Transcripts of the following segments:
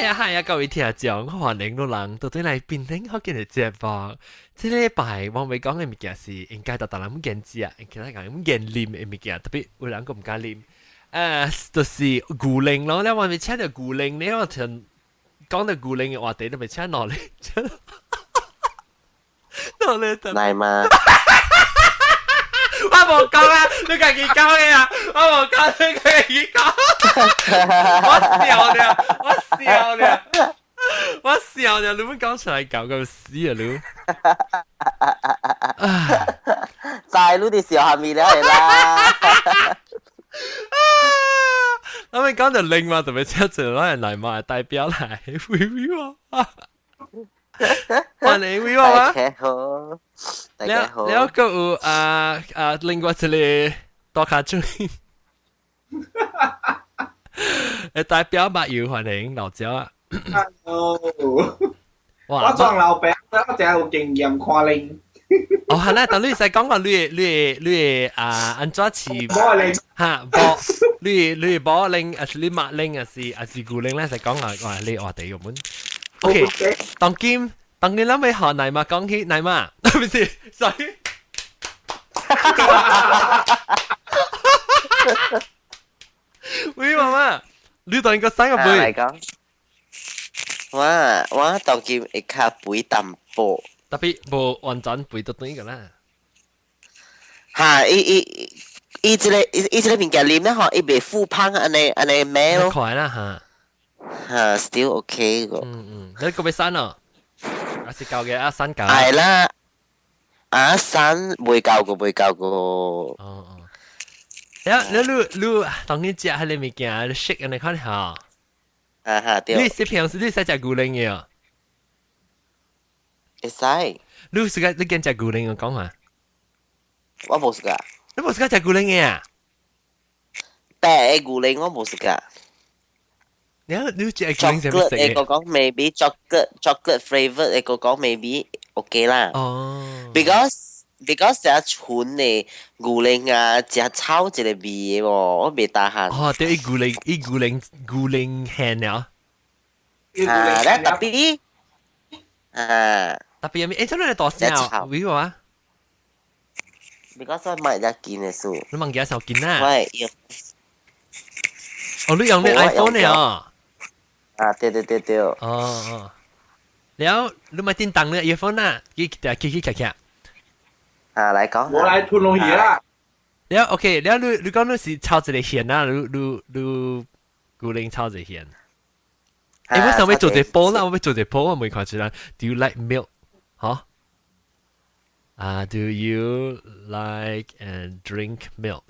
呀，各位聽眾，歡迎到人到底嚟邊聽好見嘅節目。這禮拜我咪講嘅物件是應該大人唔見知啊，其他人唔見啉嘅物件，特別有人個唔敢啉。就是牛奶咯，你話咪請到牛奶，你話聽講到牛奶嘅話題，你咪請落嚟，落嚟。奶媽。我冇講啊，你自己講嘅啊，我冇講，你自己講。我笑你，你唔講出嚟搞咁屎啊你！在你哋笑下面咧係啦。我咪講到另外特別車就攞人嚟嘛，代表嚟會喎。歡迎會喎啊！大家好，大家好。你個有另外一個多卡嘴。代表麥耀歡迎老趙啊 ！Hello， 我裝老餅，我真係有經驗看令。哦，係啦，但你使講個你安怎似波令嚇波，你波令，係你麥令，係牛令咧？使講話你話地咁樣。OK， 當今諗起學奶媽講起奶媽，係咪先？所以。喂，媽媽，你當個生個妹？嚟講，我當今會較肥淡薄，特別無完全肥到短個啦。嚇，伊這個物件啉咧，嗬，伊袂富胖安尼咩咯？快啦嚇 ，still OK 個。你個要生哦？還是舊嘅生舊？係啦，生未夠個。哦。你當你食迄個物件，你食安尼看下。對。你平時你使食牛奶嘅哦？會使。你驚食牛奶嘅講下？我冇食噶。你冇食食牛奶嘅啊？白嘅牛奶我冇食噶。你食牛奶食咩食嘅？你個講 maybe chocolate flavour， 你個講 maybe OK 啦。哦。because 食純嘅牛奶啊，食臭一個味嘅喎，我未打閒。哦，對，牛奶香了。咧特別特別誒，真係大聲啊！為話？because 我買咗件嘅數。你問幾多件啊？喂，哦，你用你 iPhone 嚟啊？對。哦。แล้ว你買電燈咧 earphone 啊？佢嚟講。我來吞落去啦。แล้ว OK， แล้ว你講你是抄一個線啊？你牛奶抄一個線。誒，我想要做隻煲啦，我要做隻煲，我未看出來。Do you like milk？ 嚇？Do you like and drink milk？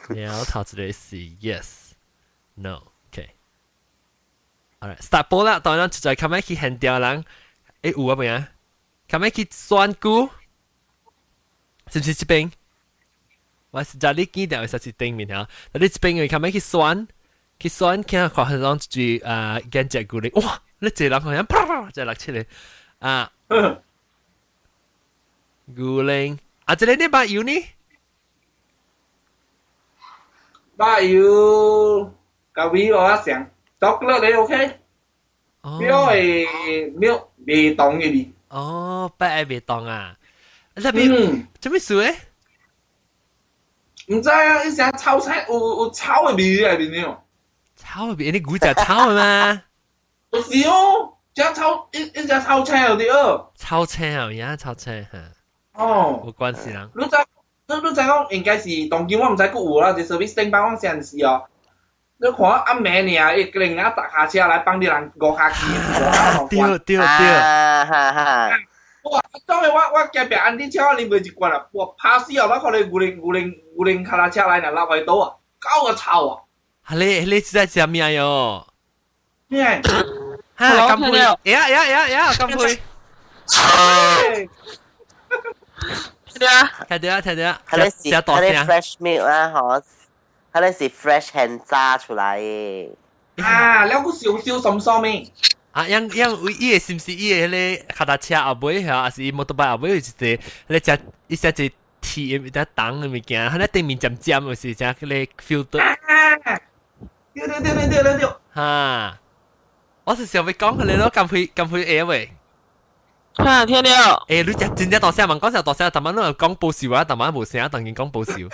แล้ว抄一個是 yes。No，OK。Alright， start 煲啦，當然就係咁樣去handle人。誒有啊未啊？咁樣去選股，是不是這邊？我是家裡記得係是頂面嚇，但你這邊佢咁樣去選，看下看上住驚隻股嚟，哇！你這人好像啪就落出嚟啊！股嚟啊！這裡你把油呢？把油個味我想chocolate你 OK？milk 味凍嘅味。哦，不愛味凍啊！這邊做咩事誒？唔知啊，一隻炒菜有炒嘅味喺邊呢？炒嘅味，你估就炒嘅嘛？就是哦，一隻炒菜有啲哦。炒菜啊，而家炒菜嚇。哦。冇關係啦。你講應該是當今我唔知佢有啦，就 service 頂幫我先是哦。你看阿妹呢，一個人啊搭下車來幫啲人過下機。對。哇！當日我隔壁安啲車我啉過一罐啦，哇！怕死啊！我看你牛奶卡拉車來呢，拉回到啊，搞個臭啊！你在食咩喲？咩？嚇，金杯，呀，金杯。睇到，佢哋是 fresh milk 啦，嗬，佢哋是 fresh hand 榨出來嘅。啊，了個少什麼咩？啊，伊個是毋是伊個迄個腳踏車後尾嚇，還是摩托車後尾有一個，迄個一隻鐵一隻重嘅物件，佢咧頂面尖尖，有時隻迄個 filter。對，哈，我是想要講佢哋咯，咁配嘢喂。哈，聽到。誒，你真正大聲問講聲大聲，但晚都講報時話，但晚冇聲，當然講報時。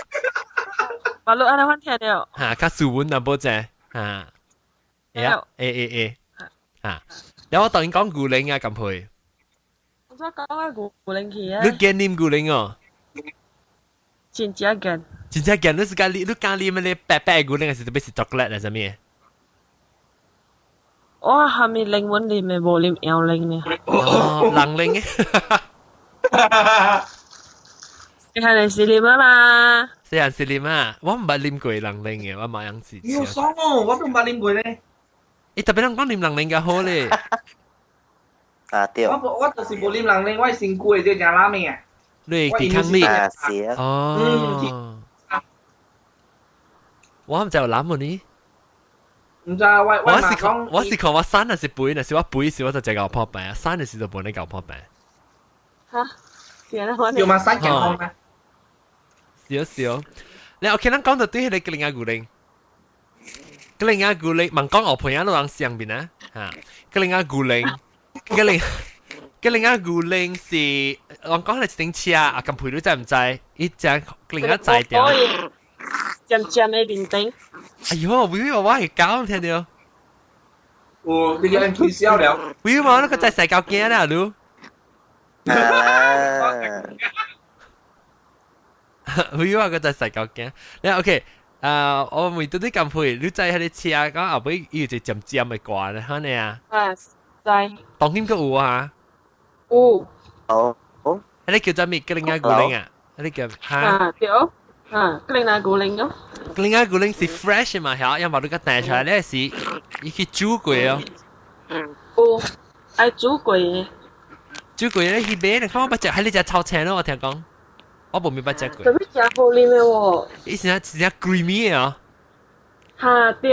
馬路安尼款聽到。嚇，較斯文啊，冇啫。嚇，誒，嚇，然後我當然講古靈啊，咁配。我再講下古靈去啊。你驚念古靈哦？真正驚。真正驚，你是講你講念咩白白古靈，還是特別是 chocolate 啊？什麼？我係咪靈魂靈嘅，無靈妖靈呢？哦，人靈嘅。你係嚟試念啊嘛？是人是念啊？我唔係念過人靈嘅，我冇樣子。有爽哦，我都唔捌啉過咧。你特別人講念人靈嘅好咧。啊對，我就是無啉人靈，我身軀嘅即係拉麵啊。你抵抗力。啊是啊，哦。我唔就諗喎你。唔知啊，我是講我生係是背，但是我背時我就只搞破病，生係時就冇你搞破病。嚇？是安尼款要嘛生健康咩？少，你我見人講到對迄個格林亞古靈，格林亞古靈，問講我朋友都人上邊啊，嚇，格林亞古靈，格林亞古靈是我講係一頂車啊，咁配你知唔知？一隻格林亞仔掉。漸漸嘅面頂。哎呦，會我係搞聽到。哦，你有人推銷了。會嘛？那個在世界驚啦，你。啊，會話個在世界驚。你 OK？我每到啲咁配，你在喺啲車講後尾要隻漸漸嘅掛咧，嚇你啊？啊，知。當天個有啊？有。好，嗰啲叫做咩？格林亞古靈啊？嗰啲叫嚇？啊，對。啊，格林亞古靈咯。格林亞古靈是 fresh 嘛？嚇，因為你個帶出來咧是，伊去煮過哦。有，愛煮過嘅。煮過咧去買，你看我不食，喺你只炒青咯，我聽講，我冇明白食過。特別食好啉嘅喎。伊是啊，是只 creamy 啊。嚇，對。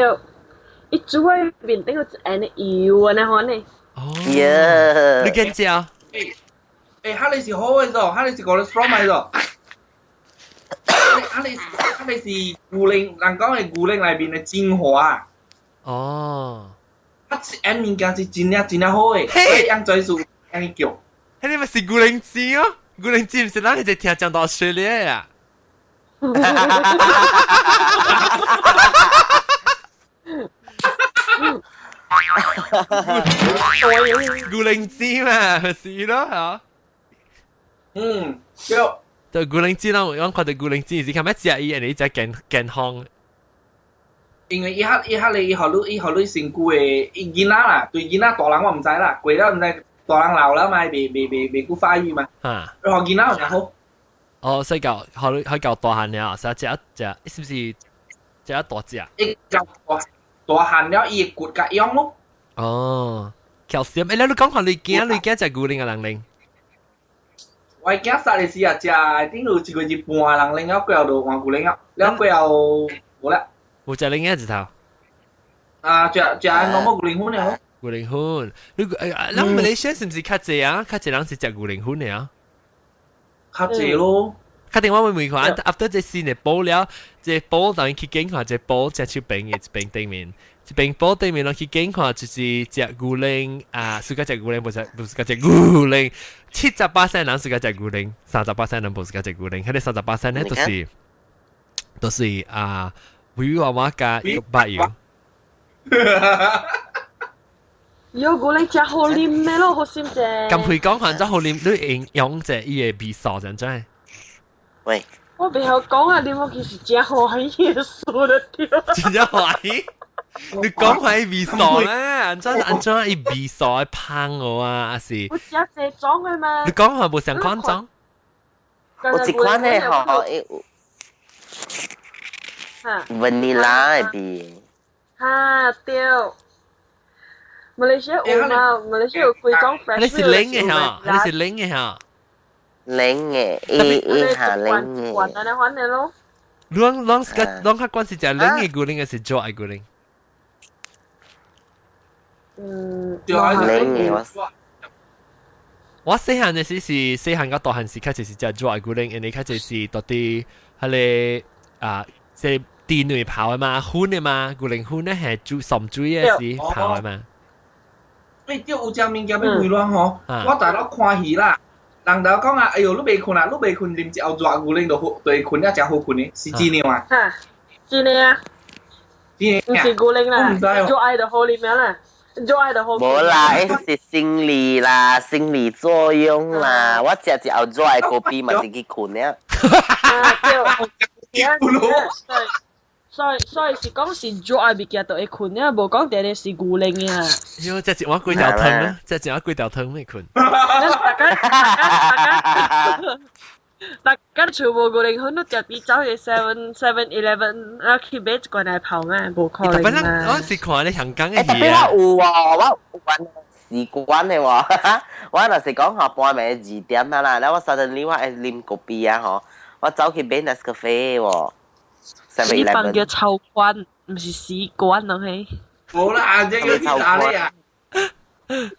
伊煮喺面頂個安尼油安尼款呢。哦。耶，你敢食？誒，哈你是好嘅咗，哈你是講得 strong 嘅咗。哈你是古靈，人講係古靈裏邊嘅精華。哦。啊，安物件是真正好嘅，所以樣最數安尼叫。迄你咪是古靈精哦，古靈精唔是咱係只聽講到水咧呀。古靈精嘛，是咯嚇。嗯，對。對古靈精啦，我看到古靈精是看咩食伊，你只健康。因為伊學你身軀嘅囡仔啦，對囡仔大人我唔知啦，過咗唔知大人老啦嘛，未夠發育嘛。嚇。學囡仔就好。哦，所以可以教大漢了，所以食是不是食大隻？伊教大漢了，伊骨甲樣咯。哦，calcium，誒，你講下你驚食古靈嘅人靈。我驚殺你時啊，食頂到一個月半人靈了，過後就換古靈了，了過後冇啦。有食靈嘅一頭。啊，食我冇古靈粉了。古靈粉，你咱馬來西亞是唔是較濟啊？較濟人是食古靈粉嘅啊？較濟咯。確定我會問看，after 這新嘅煲了，這煲當然去檢看，這煲只出邊嘅一邊對面，一邊煲對面，去檢看就是食古靈啊，是個食古靈，不是個食古靈，70%人是個食古靈，30%人不是個食古靈，迄個30%呢都是啊，魚娃娃加白油。有古靈食好啉嘅咯，好心啫。咁佢講行咗好啉，你用隻伊嘅味素真真。喂，我袂曉講啊，啉我其實真懷疑數得掉。真正懷疑？你講係味素咧，安怎伊味素係香我啊？還是？我食這種嘅嘛。你講係冇成款種？有一款咧吼，vanilla 嘅味。嚇對。馬來西亞有嘛？馬來西亞有幾種 fresh 你是冷嘅嚇？你是冷嘅嚇？冷嘅，伊下冷嘅。滾安尼款嘅咯。啷較關是食冷嘅古靈，還是熱嘅古靈？嗯，我細漢嘅時是細漢到大漢時，開始是食熱嘅古靈，而你開始是到啲係你啊，即電內泡嘅嘛，薰嘅嘛，古靈薰咧係煮滲水嘅時泡嘅嘛。誒，叫有隻物件要回亂吼，我大佬看戲啦，人就講啊，哎呦，你未困啊，你未困，啉一後熱牛奶就好，對困啊，真好困嘅，是真嘅嘛？嚇，真嘅啊，唔是古靈啦，做愛就好啉樣啦，做愛就好。冇啦，嗰是心理啦，心理作用啦。我食一後熱嘅咖啡咪是去困了。所以是講是做愛物件就會困啊，無講定定是古靈啊。喲，即係我幾條湯啦，即係我幾條湯未困。大家全部古靈，佢都特別走去 7-11啊，去買一罐嚟泡咩？無可能嘛。我是看你香港嘅特別我有喎，我有玩習慣嘅喎。我若是講下半暝2點啊啦，然後我 suddenly 我會啉咖啡啊嗬，我走去買 Nescafe 喎。呢份叫臭慣，唔是屎慣啊嘿。冇啦，只叫啲打你啊！誒，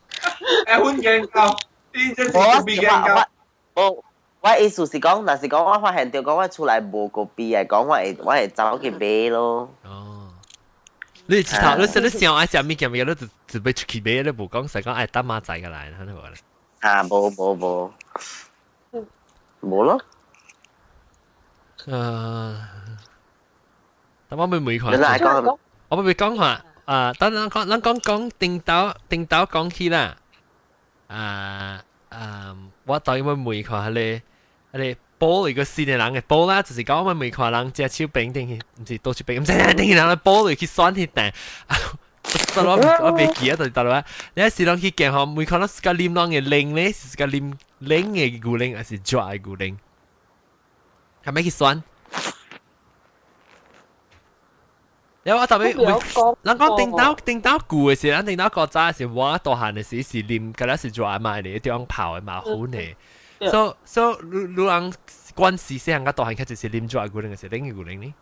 換鏡頭，呢只是咖啡鏡頭。我意思是講，若是講我發現到講我出來無咖啡啊，講我會走去買咯。哦，你頭你想愛食物件，你就要出去買，你無講實講愛等媽仔嘅嚟，睇好啦。啊，冇咯。等我妹看。我妹講話，等咱講定到講起啦。我當我妹看你煲嚟個新嘅人嘅煲啦，就是講我妹看人隻手柄定唔是刀手柄，唔知定人煲嚟去酸去定。我未記得到啦。你一時諗去見嗬，妹看到是個啉啷嘅靈咧，是個啉嘅古靈，還是抓嘅古靈？係咪去酸？因為我特別，人講定到古嘅時，人定到國家嘅時，我大漢嘅時是啉，嗰啲是抓埋嚟，啲樣泡嘅嘛好呢。所以你人關係細漢個大漢，佢就是啉抓古靈嘅時，零嘅古靈呢？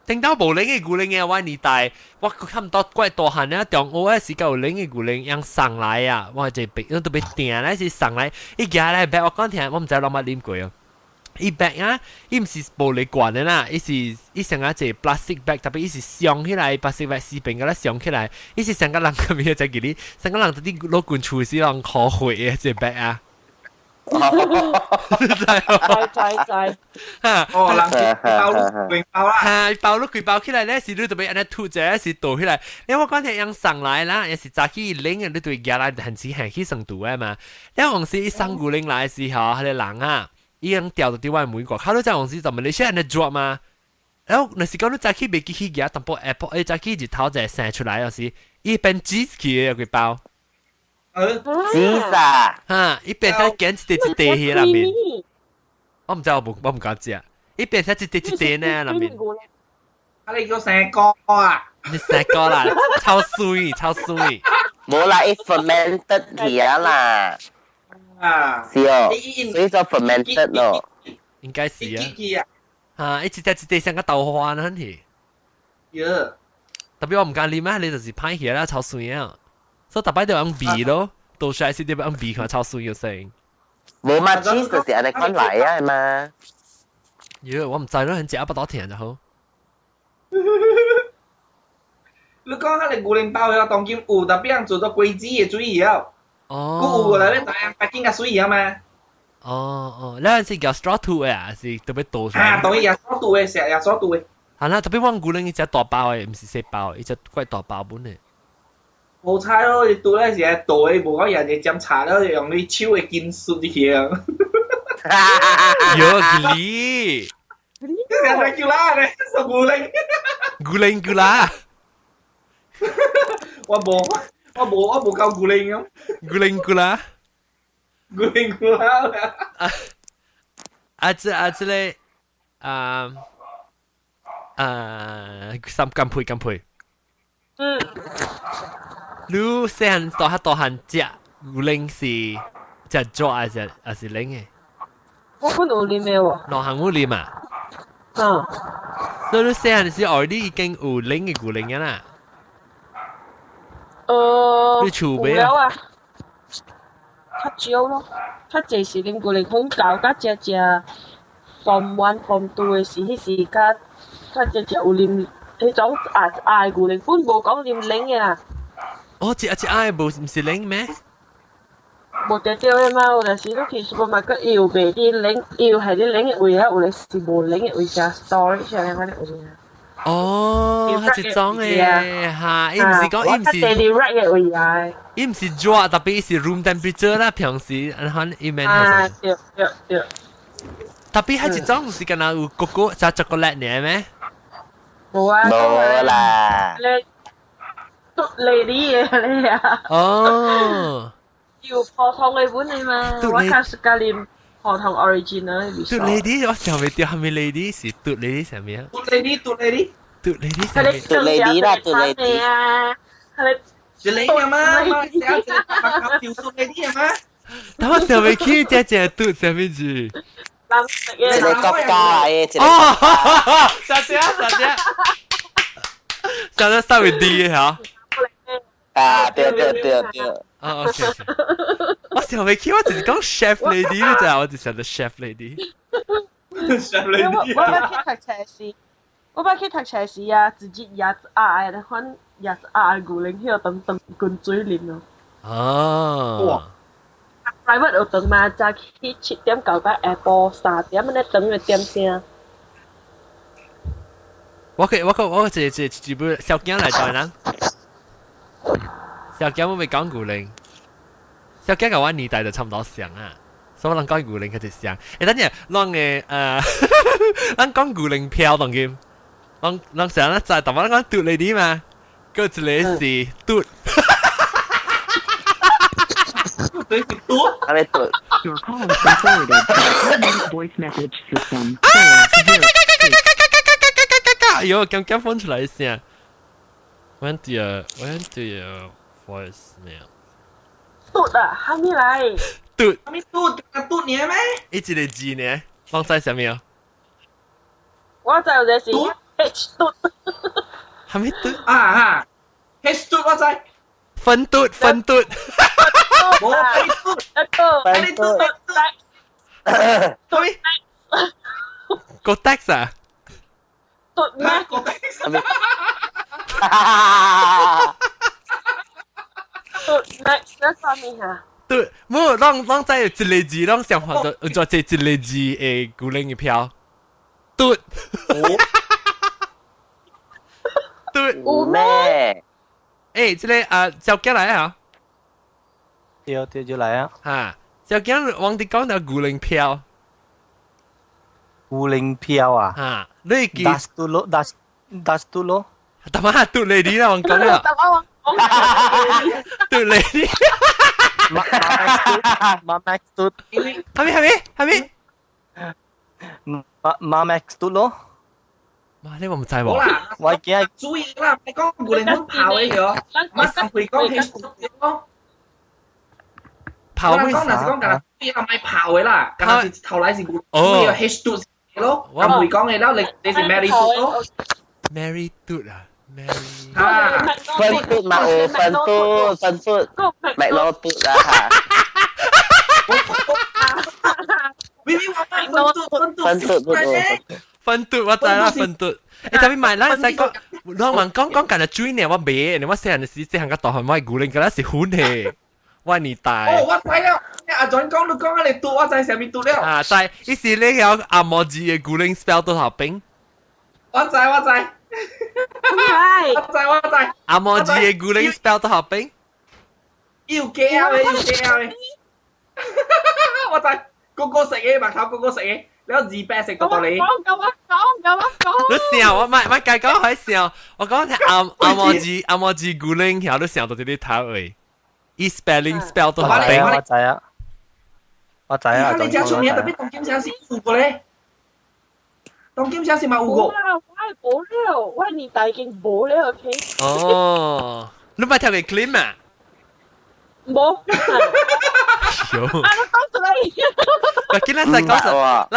定到無零嘅古靈嘅話，年代我看唔到怪大漢咧，中學嘅時夠零嘅古靈樣上來啊，我就被都被定咧，是上來一家咧，白我講聽，我唔知諗乜啉過啊。伊 bag 啊，伊唔是玻璃罐的啦，伊成個隻 plastic bag，特別伊是鑲起來 plastic bag 四邊個咧鑲起來，伊是成個人咁樣就叫你，成個人就啲攞罐廚師人可會嘅隻 bag 啊。在。哦，人包碌包啦。係包碌佢包起來咧，是你特別安尼吐者，是倒起來。你我講聽樣上來啦，也是早起拎嘅，你對夾來很似係起上肚嘅嘛。你往時一上古拎來嘅時候，佢哋人啊。伊樣掉到啲外每個，佢都在往時就問你先人哋做嘛？然後那時講你早起未記起嘅，淡薄 Apple 誒早起日頭就生出來，有時伊變 cheese 嘅個包cheese 啊，嚇，伊變咗揀一地喺入面。我唔知我唔敢食，伊變咗一地呢入面。啊，你叫成個啊？你成個啦，超水。冇啦，伊 fermented 嘅啦。啊，是哦，所以就 fermented 咯，應該是啊。嚇，一隻像個豆花呢，係。呀，特別我唔敢啉啊，你就是歹起啦，超水啊。所以特別就用鼻咯，倒出來是點樣用鼻看超水嘅聲。冇嘛 cheese 就是安尼款來啊嘛。喲，我唔知咯，很食不到甜就好。你講下你古靈包有當今有，特別人做咗貴子嘅水藥。哦，有咧，但係北京嘅水啊嘛。哦，呢陣時叫 straw two 啊，是特別倒出來。啊，當然有所度嘅，成日有所度嘅。係啦，特別我古靈一隻大包嘅，唔是細包，一隻貴大包本嘅。冇差咯，你倒咧時係倒嘅，冇講人哋斟茶咯，用你手嘅金屬啲嘢。喲，吉利，人哋叫啦，你做古靈。古啦。我冇夠古靈咁。古啦。古啦。這咧，金配。你細漢大漢食古靈是食做還是冷嘅？我可能有啉嘅喎。兩項有啉啊？所以你細漢時後你已經有冷嘅古靈嘅啦。你儲備啊？較少咯，較濟是啉古靈風豆，甲只 Form 1、Form 2嘅時，迄時甲佢只有啉迄種嗌牛奶，本無講啉冷嘅啦，哦，一愛無唔是零咩？無條條嘅嘛，有陣時都去 supermarket 要賣啲冷，要係啲冷嘅位啊，有陣時無冷嘅位加 storage 上嘅嗰啲位啊。哦，係一種誒，嚇，伊唔是講，伊唔是 daily right 嘅位啊。伊唔是熱，特別伊是 room temperature 啦，平時可伊免係。對。特別係一種唔是敢若有coco加 chocolate 呢咩？冇啊。冇啦。你嘟你啲嘢你啊？哦。要破糖嘅本嚟嘛？我卡斯加念破糖 original 嘅。嘟 lady 我想未掉係咪 lady 是嘟 lady 上面啊？嘟 lady 嘟 lady 上面。嘟 lady 啦，嘟 lady。係你你嘅嘛？你一條嘟 lady 嘅嘛？但我想未起只嘟上面住。藍色嘅。一個國家嘅，哦，實在 start with D 嘅嚇。啊，對。哦，OK。我想未起，我只是講 chef lady 嘅咋，我只想到 chef lady。chef lady。我把去讀冊時啊，自己也嗌的款也嗌古靈，迄個等滾水啉咯。哦。private 有等嘛，早起7點到到下晡3點，安尼等嘅點聲。我一部小鏡嚟在人。小鏡我未講古靈，小鏡同我年代就差唔多像啊，所以我講古靈佢就像。誒，等陣，咱講古靈飄當劍，咱成日在台灣講嘟你啲嘛，嗰一個是嘟。對是嘟。係咪嘟？ Your call has been forwarded to the automated voice message system. 有咁分出來一聲。When do you voicemail？ 嘟啊，還沒來。嘟。還沒嘟你咩？一個字呢？放在上面。我知有隻是 H 嘟。還沒嘟。啊 ，H 嘟我知。分嘟。冇係嘟。分嘟。係個 text 啊？嘟咩？嘟咩？咩方面啊？對，冇，咱在一個字，咱想法就做一個字嘅古靈嘅票。嘟。嘟。有咩？誒，這個小姐來啊！對就來啊！嚇，小姐往啲講到古靈票。古靈票啊！嚇，你記？Das tu lo。特麼嘟你啲啦，我講啦。嘟你啲。Max tu。係咪？Max tu lo。哇！你我唔知喎。好啦，我記得注意啦，你講古靈本跑嘅咗，我上回講起講。跑咩？講那是講緊你係咪跑嘅啦？緊是頭來是古，你有 H 嘟咯，我唔會講嘅啦，你是 Mary 嘟咯。Mary 嘟啊 ，Mary。啊，分嘟嘛，分嘟，咪攞嘟啦。分嘟我知啦，分嘟。但係買啦，細個，我講緊追呢，我買，我細陣時細行個大漢，我係古靈㗎啦，是款嘅，我年代。哦，我知啦，阿 John 講你講你嘟，我知上面嘟了。啊，知，於是你有阿摩字嘅古靈 spell 到後邊。我知。阿摩字嘅古靈 spell 到後邊。要驚啊！我知，個食嘢，白頭個食嘢。你有2百食到到你。你笑我咪計講喺笑，我講係阿摩字古靈，然後都笑到啲頭誒，伊 spell 到後邊。我知啊。你家出面特別當金城市有過咧，當金城市冇有過。我係冇了，我年代已經冇了 ，OK。哦，你咪跳嘅 clean 啊？冇。有。啊，你講出嚟。嗱，見咱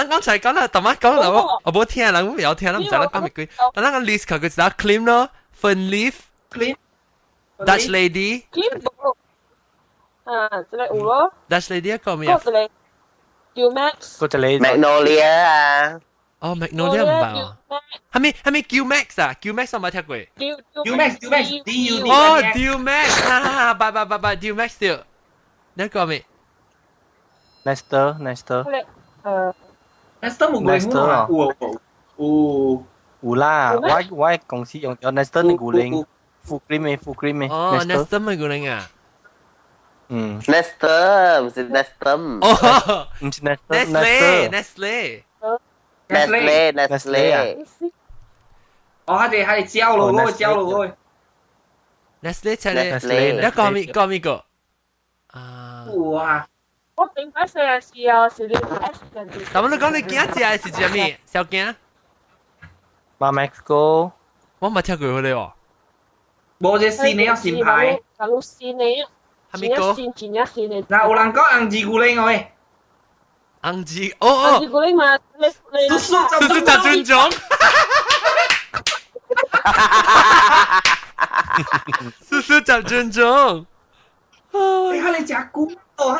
剛才講啦，特乜講啦，我冇聽，人冇有聽，唔知咱講咩句。但咱個 list 佢就係 clean 咯 ，fun leaf，Dutch lady。clean 冇。啊，這個有咯。 Dutch lady 一個咩啊？嗰個 Max。嗰隻你 Magnolia 啊。哦，Magnolia 唔捌啊，係咪 Q Max 啊？Q Max 我冇聽過。Q Max DUD 哦 ，Q Max 啊，拜 Q Max 掉，你講未 Nester 冇過零啊，有啦，我公司用咗 Nester 你古靈副 cream 咩哦，Nestum 咪個零啊？ Nestor 唔是 Nestum。哦唔是 Nester ，Nestle。哦，佢哋焦咯，Nestle 出嚟，你講咪個？啊，哇！我點解成日試啊？是你 S 人哋。但我你講你驚食係食咩？小驚？馬 Mexico 我冇聽過佢哋喎。冇隻線你有線牌，大陸線你，係咪個？前一線你。嗱，有人講硬字古靈喂，硬字，哦，字古靈嘛，你叔叔就尊重。叔就尊重。你食古哦，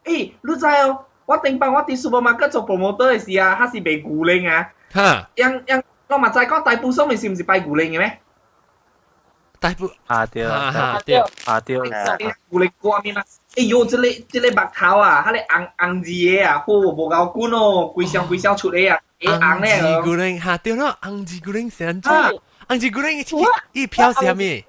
你知哦？我頂班我啲 supermarket 做 promoter 嘅時啊，佢是賣古靈啊。嚇！我咪就係講大埔上面是唔是拜古靈嘅咩？大埔對古靈歌面啊！哎呦，這個白頭啊，佢哋硬字嘢啊，無夠管哦，規箱出嚟啊，硬咧。硬字古靈嚇對咯，硬字古靈成咗，硬字古靈一票係咩？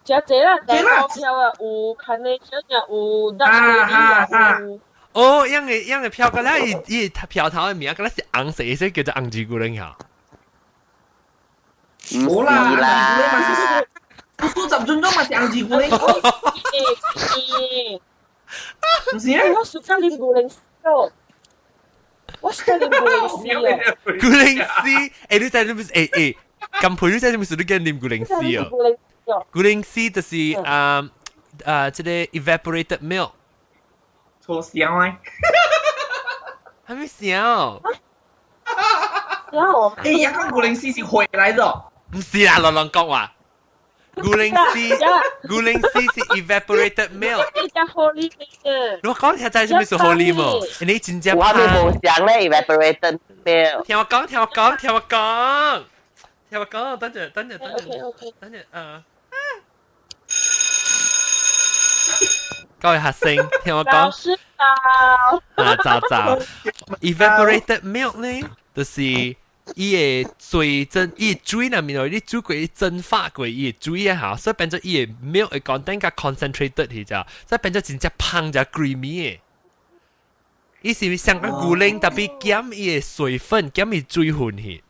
只啦，第個票啊，有 carnation 啊，有 Dutch 哦，樣嘅票個咧，伊票頭嘅名個咧是紅色，所以叫做硬字古靈嚇。冇啦，叔叔集進咗咪是硬字古靈，唔是咩？我暑假練古靈咯，我暑假練古靈師啊，古靈師，你知你唔係咁配你知你唔係你跟念古靈師啊？古靈師就是即係 evaporated milk。錯笑啊！係咪笑？哎呀，講古靈師是回來的。唔是啦，亂講話。古靈師是 evaporated milk。你隻 holy 嘅。我講下仔係咪是 holy 嘛？你真正我還沒冇想咧 evaporated milk。聽我講，等陣，各位學生，聽我講。早。evaporated milk 呢，就是伊個水蒸，伊個水入面你煮過，伊蒸發過，伊個水啊，所以變咗伊個 milk 嘅 content 較 concentrated 去咋，所以變咗真正香就 creamy 嘅。伊是像個古靈，特別減伊個水分，減伊水分去。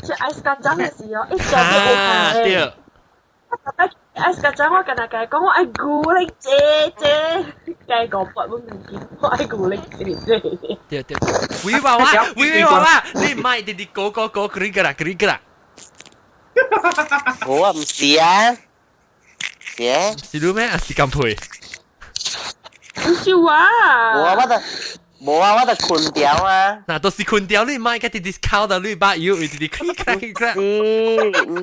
食 ice 咖喱嘅時候，一隻就對。ice 咖喱我跟大家講，我愛古靈姐，計個八蚊美金，我愛古靈姐。對。喂娃娃，你唔係啲個嗰個啦。我唔是啊，是你咩？是咁配？唔是話。冇啊，我就困掉啊。嗱，都是困掉你買嘅啲 discount 到你把油，你啲 click。唔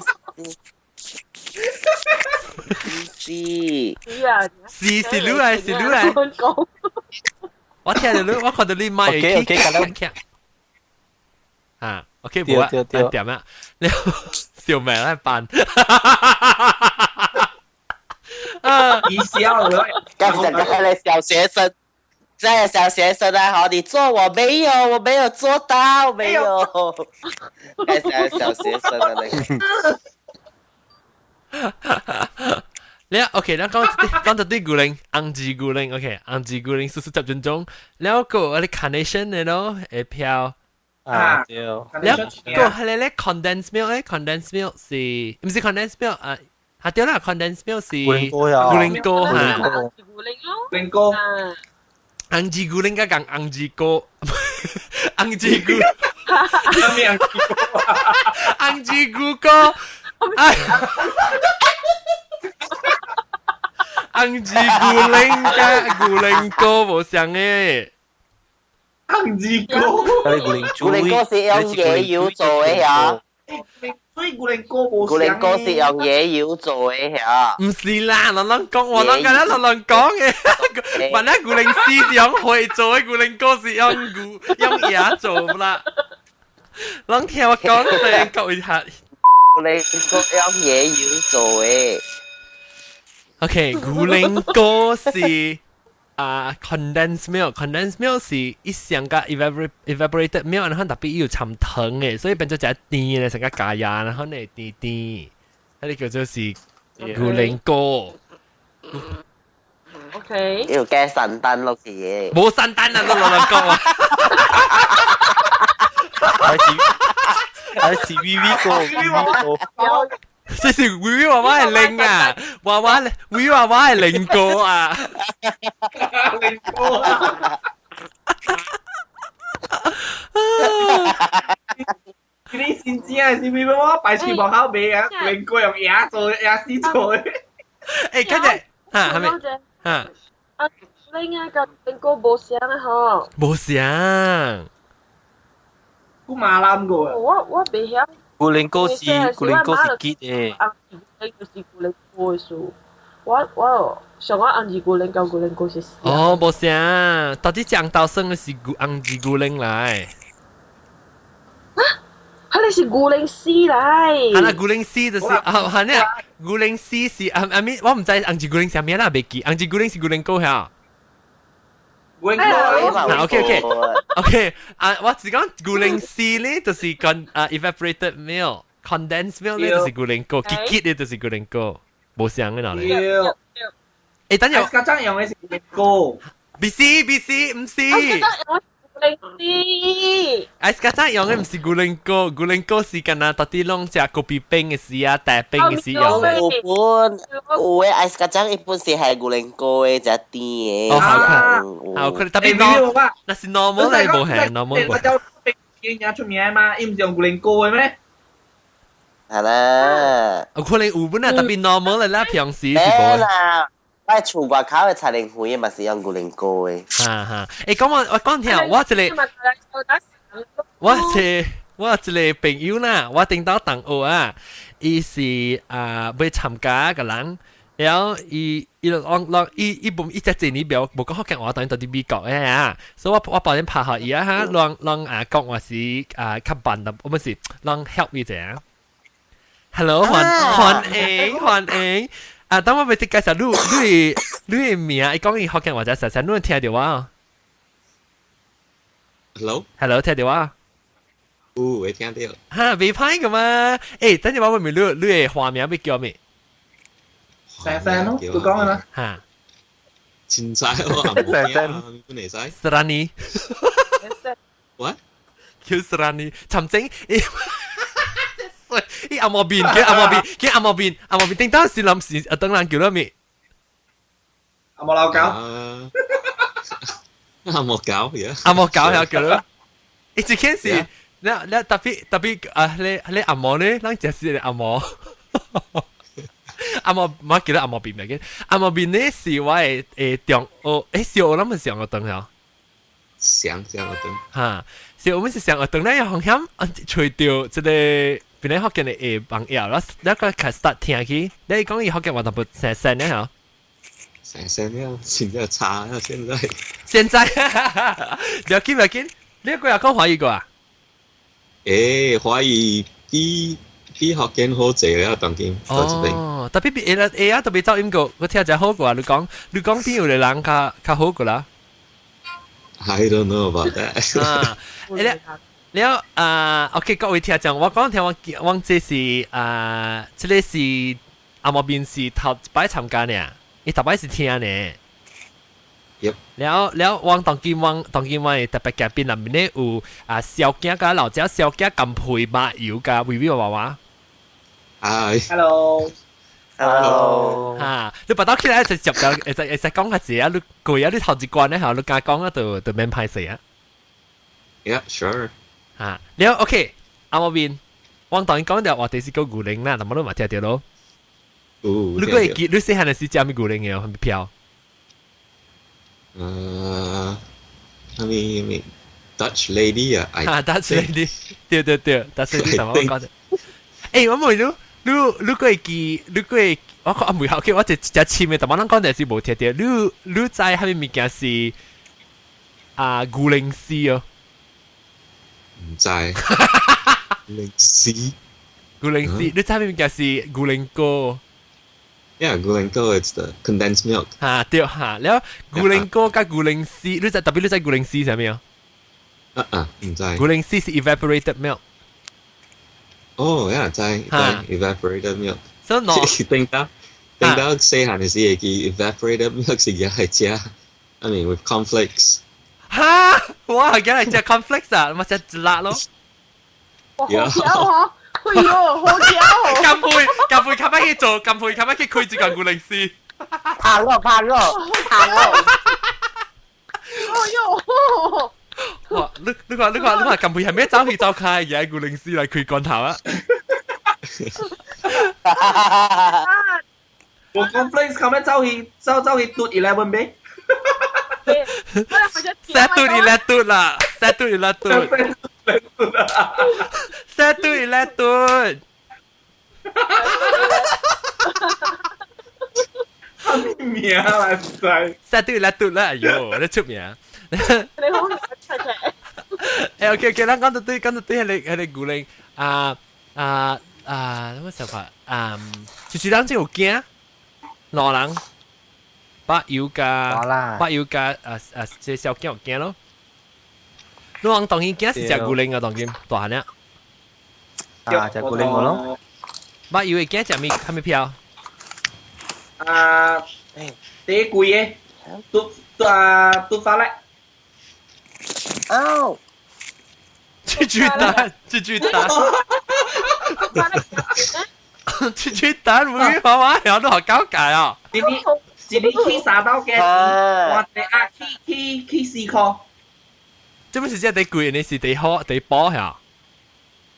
是。是你嚟。我聽到你，我看到你買嘅 click。啊 ，OK， 冇啊，點啊？你小明嚟辦。你笑了，剛才小學生。在小學生啊，好，你做我沒有做到，沒有。小學生的那個。你 OK，咱講到啲古靈，硬字古靈 ，OK， 硬字古靈，叔叔集中中，แล้วก็อะไร carnation 咧咯，票。對。แล้วก็係咧 condensed milk，condensed milk 是唔是 condensed milk 啊？係對啦 ，condensed milk 是古靈哥嚇。靈哥。硬字古靈加講硬字哥，硬字古，硬字古哥，硬字古靈加古靈哥冇相嘅，硬字哥，古靈哥是用椰油做嘅呀，所以古靈哥冇古靈哥是用野妖做嘅嚇，唔是啦，人講我諗緊啦，人講嘅，問下古靈師是用會做嘅，古靈哥是用嘢做啦。人聽我講聲，各位下。古靈哥用野妖做嘅。OK， 古靈哥是condensed milk，condensed milk 是一箱個 evaporated milk，然後特別要摻糖嘅，所以變咗就一甜嘅，成個加呀，然後呢甜甜，呢啲叫做是古靈哥。OK，要加神燈落去嘢。冇神丹啊，都老人講啊。係 VV 哥，即是 V 娃娃係零啊，娃娃 V 娃娃係零個啊。靈哥啊！你先知啊，是咪我擺書幕口尾啊？靈哥用嘢做嘢絲做嘅。誒，跟住係咪嚇？你啊個靈哥冇聲啊嗬。冇聲。估馬冧個啊！我未曉。古靈哥是結嘅。你就是古靈哥嘅數。我上我紅字古靈跟古靈哥是。哦，冇聲，到底講到生嘅是紅字古靈來。佢哋是古靈師嚟。係啦，古靈師就是係呢，古靈師是mean 我唔知紅字古靈係咩啦，未記，紅字古靈是古靈哥嚇。靈哥OK， 我只講古靈師咧，就是evaporated milk。condensed milk 咧就是古靈哥，結咧就是古靈哥，冇聲嘅嗱你。誒，等陣，家陣用嘅是靈哥。BC 唔是。古靈師。家陣用嘅唔是古靈哥，古靈哥是緊啊，到啲窿只個別冰嘅事啊，大冰嘅事用嘅。有嘅，ice 家陣一般是係古靈哥嘅只啲嘅。哦，好佢特別 normal，那是 normal 嚟冇係 normal 我就冰嘢出名嘛，唔是用古靈哥嘅咩？係啦。可能有本啊特別 normal 嚟啦，平時是冇冇。啦，我厝外口嘅茶靈會嘛是用古靈哥嘅。誒，講我講聽，我一個朋友啦，我聽到同學啊，伊是要參加嘅人。然後伊只字你表冇講福建話，當然到啲美國嘅啊，所以我幫人拍下伊啊嚇，讓講我是較笨的，我們是讓 help 伊者。Hello， 歡迎等我俾你介紹你嘅名，你講伊福建話者實實，你聽到啊 ？Hello， 聽到啊？會聽到。嚇，未歹㗎嘛？誒，等陣我問你嘅花名要叫咩？聲咯，佢講嘅啦。嚇，前仔我阿冇啊，本嚟使。Serani。What？叫 Serani，尋整。伊阿莫邊嘅阿莫邊，叮當是臨時等人叫咗咩？阿莫老狗。阿莫狗嘅。阿莫狗係叫咗。一件事，你特別你阿莫咧，咱只是阿莫。阿莫我記得阿莫邊嚟嘅，阿莫邊咧是我誒中學小學諗係上學堂嚇。上學堂。嚇，小我們是上學堂咧，好險除掉即係。本來福建嘅朋友，然後開始 start 聽起，你講以福建話就不成聲咧嚇，成聲了，現在差了，現在，不要緊，你個又講華語個啊？誒，華語比福建好濟了，當今到這邊。哦，特別比A 特別走音個，我聽就好過啊！你講邊有嘅人較好過啦。I don't know about that。啊，了OK，各位聽眾，我講聽我這是這個是阿莫邊是頭一擺參加呢，伊頭擺是聽呢。了，我當今特別嘉賓入面咧有小囝甲老隻小囝甘配麻油甲微微娃娃。Hello。嚇，你拔到起來就接到，會使講下字啊！你攰啊！你頭一關咧嚇，你加講啊，就免歹勢啊。Yeah, sure。嚇，了 OK，阿莫邊，我當然講到話第是個古靈啦，但我都嘛聽到咯。你個會記，你細漢嘅時食咩古靈嘅？係咪票I mean Dutch lady 啊，Dutch lady，對，Dutch lady 同我講嘅。誒，我問你會記，你會我講唔係 OK，我只簽嘅，但我諗講就係冇聽到。你知係咪物件是古靈絲哦？唔知。零絲。古靈絲，你知係咪物件是古靈哥？ Yeah, Gulenko, it's the condensed milk. 嚇對嚇，แล้ว古靈哥加古靈絲，你知特別你知古靈絲係咩啊？唔知。古靈絲是 evaporated milk。哦，yeah，知 evaporated milk。所以我定到細漢嘅時會記 evaporated milk 是嘢係食 I mean with cornflakes。嚇，哇，係梗係食 cornflakes 啊，咪食辣咯。哇，好巧啊！哎呦，好巧哦！咁配咁樣去做，咁配咁樣去開住個古靈絲。胖咯，胖咯，胖咯。哎呦！哇！你話咁配係咩走去走開嘅古靈絲嚟開罐頭啊？我 complex 後尾走去嘟11杯。set 嘟一叻嘟啦，set 嘟一叻嘟，set 嘟一叻嘟。名啊，唔知。set 嘟一叻嘟啦，哎呦，你出名。你好出奇。誒 OK，咱講到對係你古靈乜想法就是咱這有驚，老人。八油加這小驚有驚咯。你講當然驚是隻古靈啊，當然大漢啊。隻古靈我咯。八油嘅驚隻咩？係咪票？第一貴嘅，嘟翻嚟。哦。豬蛋。豬蛋會畫畫有都學交界啊！一年起3刀嘅，或者起4塊。這不是只第貴，你是第好第薄呀？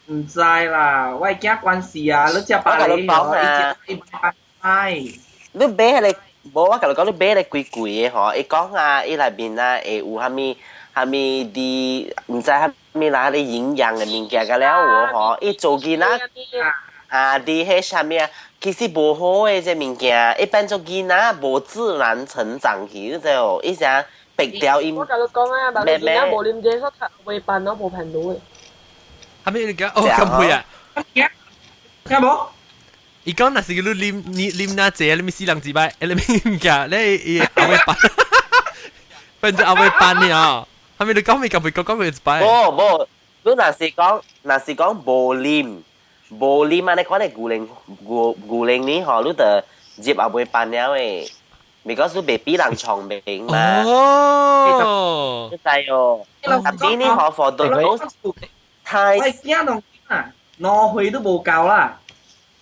唔知啦，我係驚關係啊！你只百里嗬，一百塊。你買係你，冇我同你講，你買係貴貴嘅嗬。伊講啊，伊內邊啊會有蝦米啲，唔知蝦米啦啲營養嘅物件個了喎嗬。伊做囡仔啲迄啥物啊？其實無好誒，這物件，一般做囡仔無自然成長去，你知無？伊成白掉伊。我同你講啊，但係而家無念者所睇會辦到無頻道嘅。係咪你講？哦，咁配啊！聽冇？伊講那是個你啉那隻，你咪死人之輩，你咪唔㗎，你後尾辦，變咗後尾辦了。係咪你講咪咁配講佢之輩？冇，你若是講無啉。無啉啊！你講你古靈呢？嗬，你得接後尾辦了誒，咪講你未俾人長命嘛？哦，你知哦。特別呢嗬，貨到到太。喂，驚同啊，攞去都無夠啦。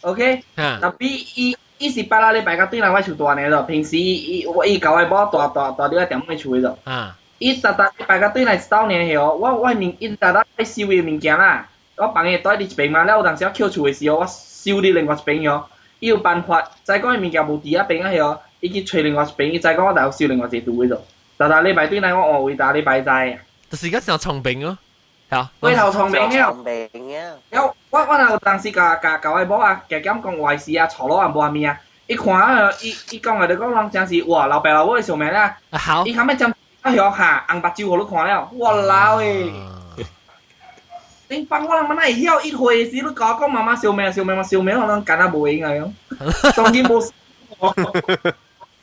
OK，特別伊是拜啦禮拜個對人我厝大呢咯，平時伊教我幫大啲點樣處理咯。伊禮拜個對來12年後，我面伊收嘅物件啦。我放嘅袋你一邊嘛，了有當時我扣厝嘅時候，我收你另外一邊喎。伊有辦法，再講物件無佇啊邊啊後，伊去找另外一邊，伊再講我就收另外一度嗰度。但禮拜對來我換位，禮拜在。就是而家成聰明咯，係回頭聰明嘅。有我有當時甲我某啊，夾減講壞事啊，錯佬啊無咩啊。伊看啊，伊講嘅就講人真是哇，老爸老母嘅上面啦。好。伊後尾將啊後下紅目睭互你看了，哇老誒！你幫我人乜嘢曉一回事，你講媽媽笑咩，可能揀得冇影嘅樣，當然冇。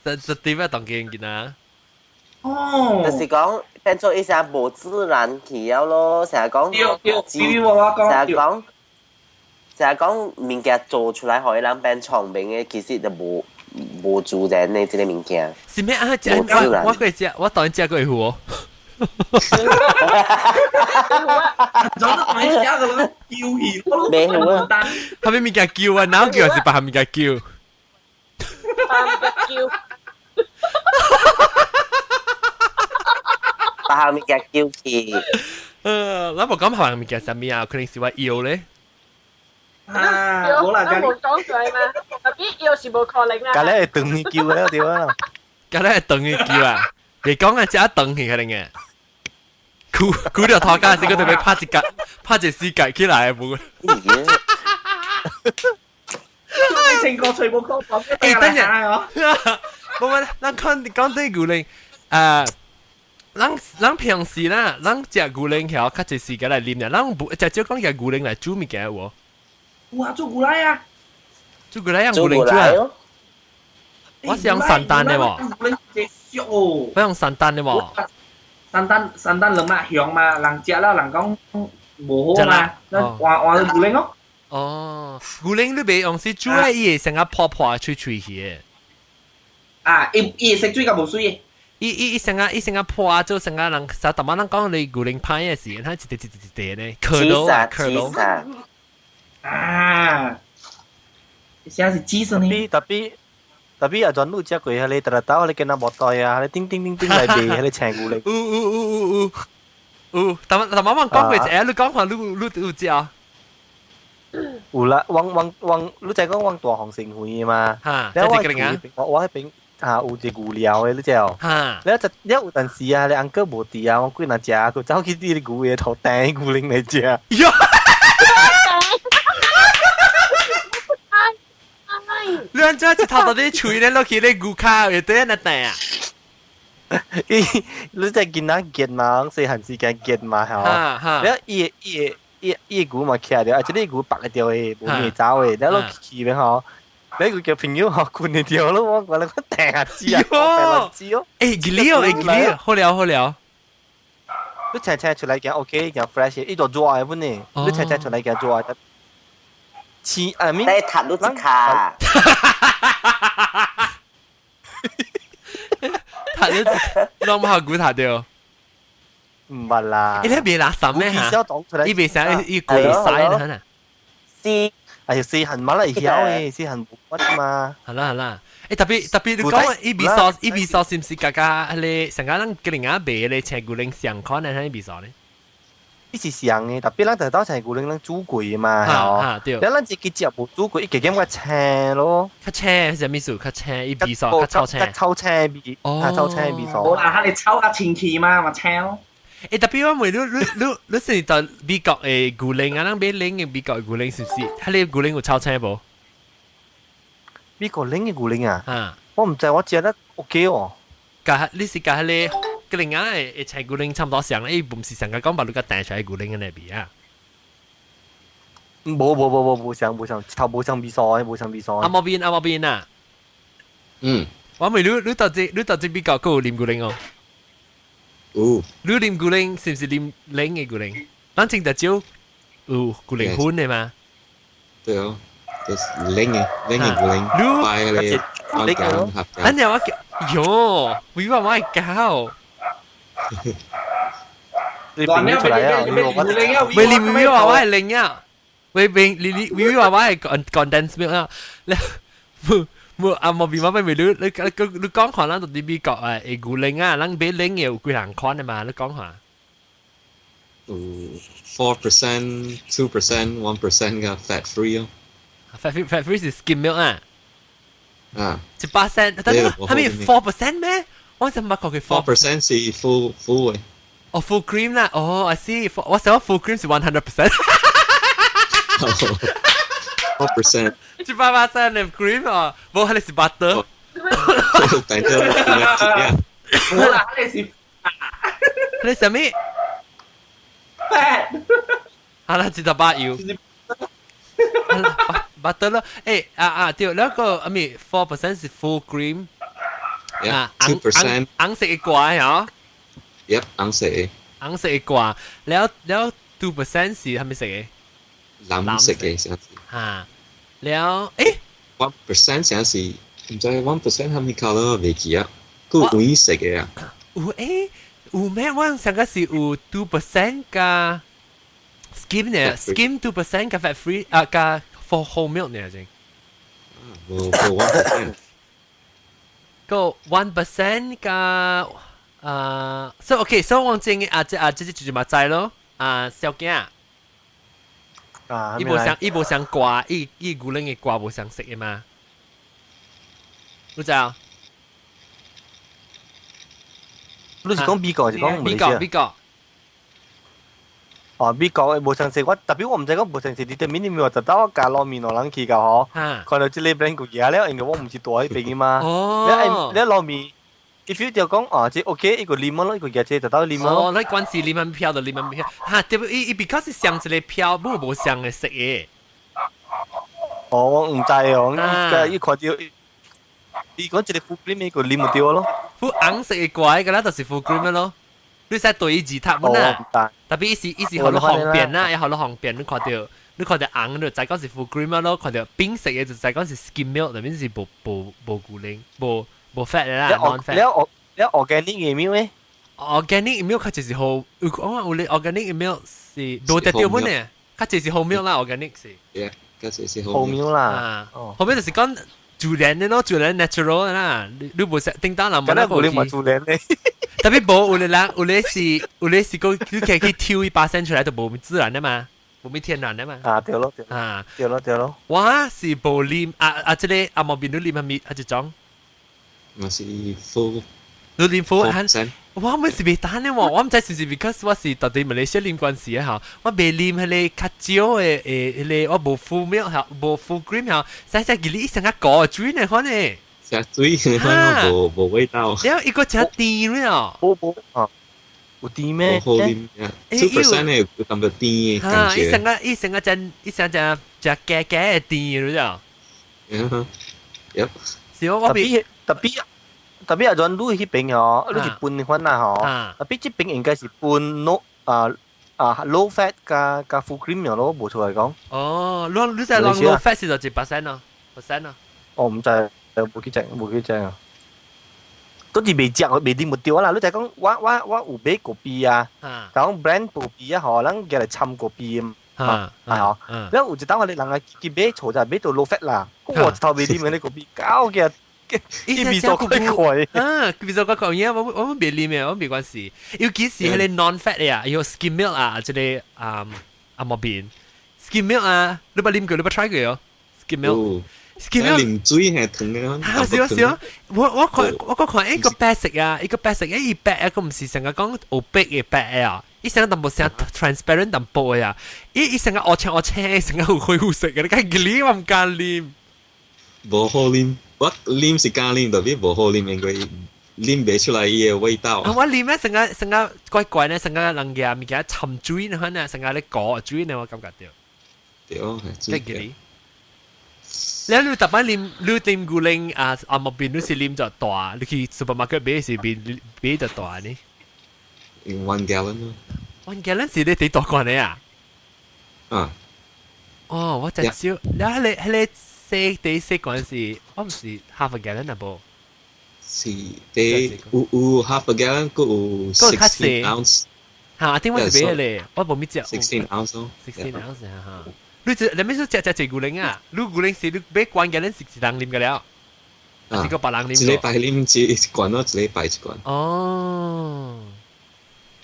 實點啊？當見見啊！哦，就是講變做一下無自然去了咯，成日講，成日講物件做出來，可以人變聰明嘅，其實就無自然嘅這個物件。是咩啊？我可以食，我當然食過會喎。係咪物件叫啊？哪叫還是白物件叫？白物件叫去。我冇講白物件係咩啊？可能是話腰咧。冇啦，我冇講出嚟嘛。特別腰是冇可能啦。隔離係等你叫了對啊。隔離係等你叫啊！你講嘅只一等佢可能嘅。估到拖家時，佢哋咪拍隻絲格起來冇。成個全部講講誒，等陣，哦。冇咱講對牛奶，咱平時啦，咱食牛奶條較濟時間來啉啦，咱唔就少講嘅牛奶來煮物件喎。哇，做牛奶啊！煮牛奶用牛奶煮啊？我是用散蛋的喎。牛奶真俗哦。我用散蛋的喎。散蛋兩粒香嘛，人食了人講無好嘛，那換牛奶咯。哦，牛奶你袂用是煮咧，伊會成個破破脆脆去。啊，伊食水甲無水嘅。伊成個破做成個人，實淡仔人講你牛奶派嘅時，它一滴咧，可樂啊，可樂。啊，現在是雞生呢。tapi aja nu cak gue hale tertawa hale kena botol ya hale ting ting ting ting lại bì hale chèn gù lên 但媽媽講過誒，你講下你知啊？有啦，往你就講往大行城會嘛，แล้ว我喺邊有隻牛料嘅，你知哦？แล้ว就有陣時啊，你安哥無地啊，我幾難食，佢走去啲牛嘅頭掟牛令嚟食。你安怎一頭到啲喙咧落去咧牛卡嘅對那定啊？你就見人見嘛，細漢時間見嘛，係嘛？แล้ว伊股嘛徛掉，而且呢股白嘅掉嘅，冇咩走嘅，แล้ว落去咩嗬？แล้วกู叫朋友學灌嘅掉咯，我嚟個掟下知啊，掟知哦。誒，吉利哦，吉利，好了好了。你請出嚟嘅 OK，嘅 fresh，呢度做嘅本呢，你請出嚟嘅做嘅。似啊面ได้ถัดรู้จักค่ะถัดรู้จักลองมาหากูถัดเดียว唔係啦，你咧別垃圾咩嚇？依邊成依攰曬啦嚇。試係四行馬嚟曉嘅，四行冇乜嘛。係啦，誒特別你講依邊sauce是唔是家家你成家人嘅另外別你請古靈上看咧，依邊sauce咧？呢是上嘅，特別咱就當成古靈咱煮過嘛，係對。然後咱自己食冇煮過，一個咁個青咯。較青係咩意思？較青依邊sauce較臭青。較臭青味，較臭青味sauce。冇啦，佢哋臭下前期嘛，咪青咯。誒特別我問你是在美國嘅古靈啊，咱買零嘅美國嘅古靈是唔是？喺你古靈有臭青冇？美國零嘅古靈啊？我唔知，我食得 OK 哦。你是喺你？個另外誒青古靈差唔多上咧，唔是成個講白你個彈出嚟古靈嘅那邊啊？冇上，頭冇上比賽，冇上比賽。阿莫邊啊！我問你到底比較高啉古靈哦？你啉古靈是唔是啉零嘅古靈？咱正特少有古靈粉嘅嘛？對哦，就是零嘅古靈，拜嘅你安間合嘅。安尼我喲，為乜我係搞？你變出嚟啊！喂，你會話我係零啊？喂，你話我係condensed milk啊？冇啊！冇變話咩？你講下啦，到底美國啊，誒古靈啊，咱比零有幾行款嘅嘛？你講下。4%、2%、1% 嘅 fat free 哦。fat free 是 skim milk 啊。1%，但係係咪4%咩？我就冇講佢4%是 full 嘅。哦 ，full cream 啦，哦 ，I see，我想 full cream 是100%。4%。100% of cream 哦，冇係你是 butter。但係冇啦，你是你係咩 fat。係啦，78要。butter 咯，誒對，แล้วก็咪4%是 full cream。2%紅色嘅掛嚇。Yep， 紅色嘅。紅色嘅掛，แล้ว2%是係咪色嘅？藍色嘅先是。嚇，แล้ว1% 先是，唔知1% 係咪 color 未記啊？佢黃色嘅啊。有咩？我想嘅是有2%嘅 skim 呢 ，skim 2% 嘅 fat free 嘅 for whole milk 呢，正。冇 1%。個1% 嘅so OK，所以我正即就咪知咯，小驚。伊無想掛，伊古靈嘅掛無想食嘅嘛，你知啊？你是講美國，是講美國。哦，美國嘅無常時，我特別我唔知講無常時，你對面你咪話就到加攞面落冷氣㗎嗬，看到這裡邊個嘢咧，因為我唔知多喺邊嘅嘛。你攞面。if you 就講哦，即 OK 一個檸檬咯，一個椰子就到檸檬咯。哦，你關係檸檬票就檸檬票，嚇，對不？伊 because 是上一個票，冇上嘅色嘅。哦，我唔知哦，伊看到伊講一個副 cream 一個檸檬掉咯。副紅色嘅怪嘅啦，就是副 cream 咯。你使對伊字塔乜啊？特別伊是學到紅邊啦，又學到紅邊，你看到紅就就講是副 cream 咯，看到冰色嘅就就講是 skim milk，入面是無固靈，無 fat 嘅啦 ，non fat。你 organic 嘅 milk 咩 ？organic milk 佢就是好，我哋 organic milk 是無得掉本嘅，佢就是好 milk 啦，organic 是。佢就是好 milk 啦。好 milk 就是講自然嘅咯，自然 natural 嘅啦，你無食叮當啦，冇得冇你冇自然咧。特別冇有咧，有咧是個你可以挑1%出來就冇自然的嘛，冇天然的嘛。對咯，對咯。我是無啉這個阿毛邊都啉係咪係一種？我是 full。你啉 full？我唔是未單嘅喎，我唔知是唔是 because 我是特地馬來西亞啉關係啊，我未啉係個較少嘅誒，我無 full milk 嚇，無 full cream 嚇，細細佢呢成個果水嚟看呢。食水冇味道。然後一個食甜了。有甜咩？好啉，2% 嘅有咁多甜嘅感覺。伊成個食夾嘅甜了，有。是我特別係轉滷去邊哦，滷是半款啦嗬。特別這邊應該是半 low fat 加 full cream 樣咯，冇錯嚟講。哦，你就係 low fat 是就幾%咯？%咯。我唔知，冇幾隻啊。都是未啲冇掉啦。你就係講我有買個幣啊，講 brand 個幣啊，可能叫嚟參個幣啊，係嗬。然後有一單我哋人啊，佢買錯就買到 low fat 啦。我頭未啲咩呢個幣，搞嘅。伊味素怪怪味素怪怪嘢，我未啉嘅，我未關事。尤其是迄個 non fat 嘅啊，有 skim milk 啊，即個阿毛邊 skim milk 啊，你捌啉過，你捌 try 過哦 ？skim milk。skim milk 啉水係糖嘅咯。係啊，我看一個白色啊，伊白啊，佢唔是成個講黑白嘅白啊，伊成個淡薄成 transparent 淡薄嘅啊，伊成個黑青，成個灰色嘅，你敢啉我唔敢啉。無好啉。我啉是加啉，特別無好啉，因為啉唔出來伊個味道。我啉咧成個怪怪咧，成個人嘅物件沉水呢，可能成個咧果水呢，我感覺到。對，係水嘅。你特別啉，你啉古靈啊毛邊你是啉就大，你去 supermarket 買是買就大呢。1 gallon 咯。1 gallon 是你幾大罐嘅啊？哦，我就少，你係第四罐是，我唔是 half a gallon 啊噃。是第有 half a gallon，個有16 ounce。嚇，點解是咩咧？我冇咩知。16 ounce 咯。16 ounce 嚇。你咩說隻古靈啊？你古靈是你俾罐 gallon 是人啉嘅了，是個別人啉。一禮拜啉一罐咯，一禮拜一罐。哦。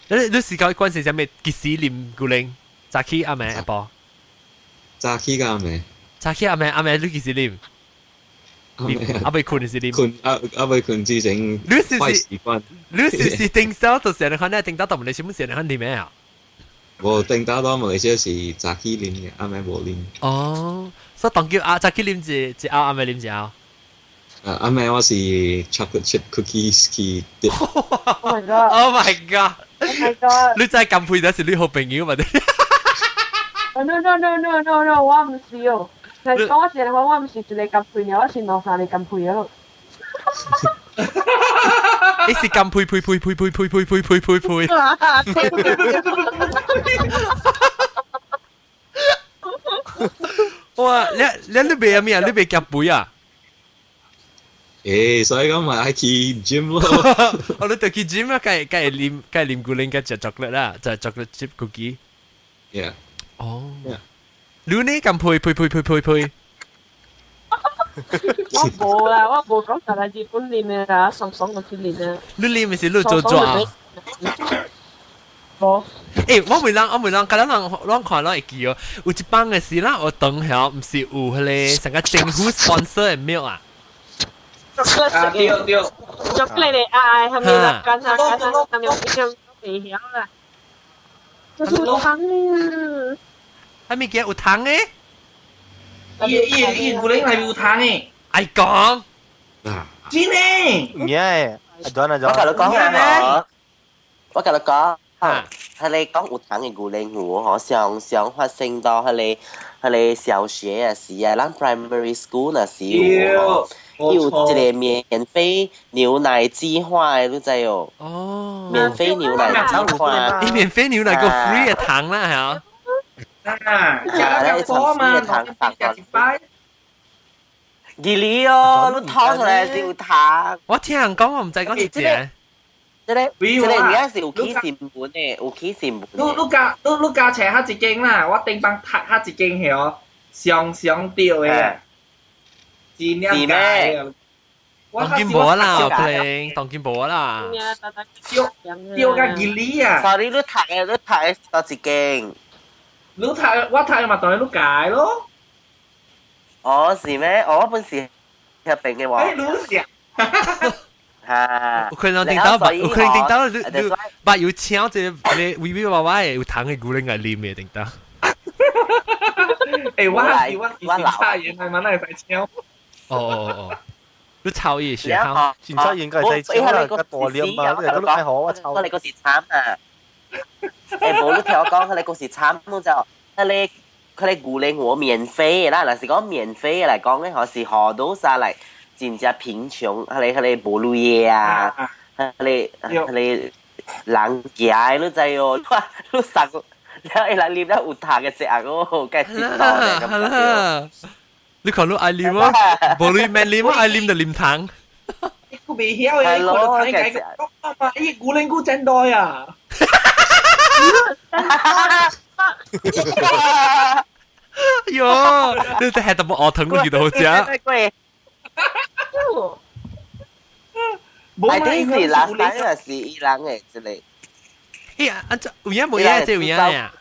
你時間關係係咩？幾時啉古靈？早起阿妹阿婆。早起㗎阿妹。早起阿妹你幾時啉？阿妹困時啉。阿妹困之前壞習慣。你是定到到時你看咧，定到到你什麼時你看啉咩啊？我定到馬來西亞是早起啉嘅，阿妹冇啉。哦，所以當叫早起啉一熬，阿妹啉一熬。阿妹我是 chocolate chip cookies 去 dip。Oh my god! Oh my god! Oh my god! 你真係咁配得是你好朋友嘛？No！ 我唔是哦。你講我時我唔是一個咁配嘅，我是兩三個咁配嘅咯。你是咁配。哇！你未咩啊？你未夾背啊？所以講咪愛去 gym 咯。我哋去 gym 啊，梗係啉古靈，梗係食 chocolate 啦，就係 chocolate chip cookie。Yeah。哦。你呢咁配？我冇啦，我冇講但係日本練嘅啦，爽就去練啊。你練咪是你做啊？冇。我未諗，隔兩看會記哦。有一幫嘅事啦，我等下唔是有迄個成個政府 sponsor 嘅 milk 啊。對。chocolate 係咪啦？係咪比較肥曉啦？有糖嘅。係咪叫有糖嘅？伊古靈係有糖嘅。係講。真嘅。嘢，阿 John 我同你講啊，我同你講，啊，佢哋講有糖嘅古靈湖，嗬，常發生到佢哋小學啊時啊，咱 primary school 那時有，有一個免費牛奶計劃，你知哦？哦。免費牛奶計劃。你免費牛奶個 free 嘅糖啦，係啊。啊，有一個嘛，糖白。二哩哦，你掏出來是有糖。我聽人講，我唔知講是隻。即係而家是有起新聞嘅，有起新聞。你加斜黑一間啦，我頂幫拍黑一間係哦，上吊嘅。是咩？當見無啦，佢當見無啦。吊個二哩啊！所以你睇到一間。我睇嘛，當然你解咯。哦，是咩？我本是入邊嘅喎。你嚇！有可能聽到你把有搶即係微微娃娃有糖嘅古靈係啉嘅聽到。誒，我差嘢係咪那係使搶？哦，你抄嘢學校。現在應該係使搶啦，個大量嘛，你都太好我抄。佢哋嗰時慘啊！誒，冇你聽我講，佢哋嗰時慘咯就佢哋古靈湖免費啦，嗱是講免費嚟講咧，可是好多晒嚟真正貧窮，佢哋冇路嘢啊，佢哋人夾你知哦，你實你嚟念得有糖嘅食啊，嗰梗係知道嘅咁樣。你講你愛念啊，冇你咩念啊，愛念就念糖。佢未曉嘅，佢就睇計個嘛，咦古靈古真多呀！喲，你真係特別惡疼嗰件好食。係啲是垃圾，因為是伊朗嘅之類。哎呀，按照有影冇影，即係有影呀。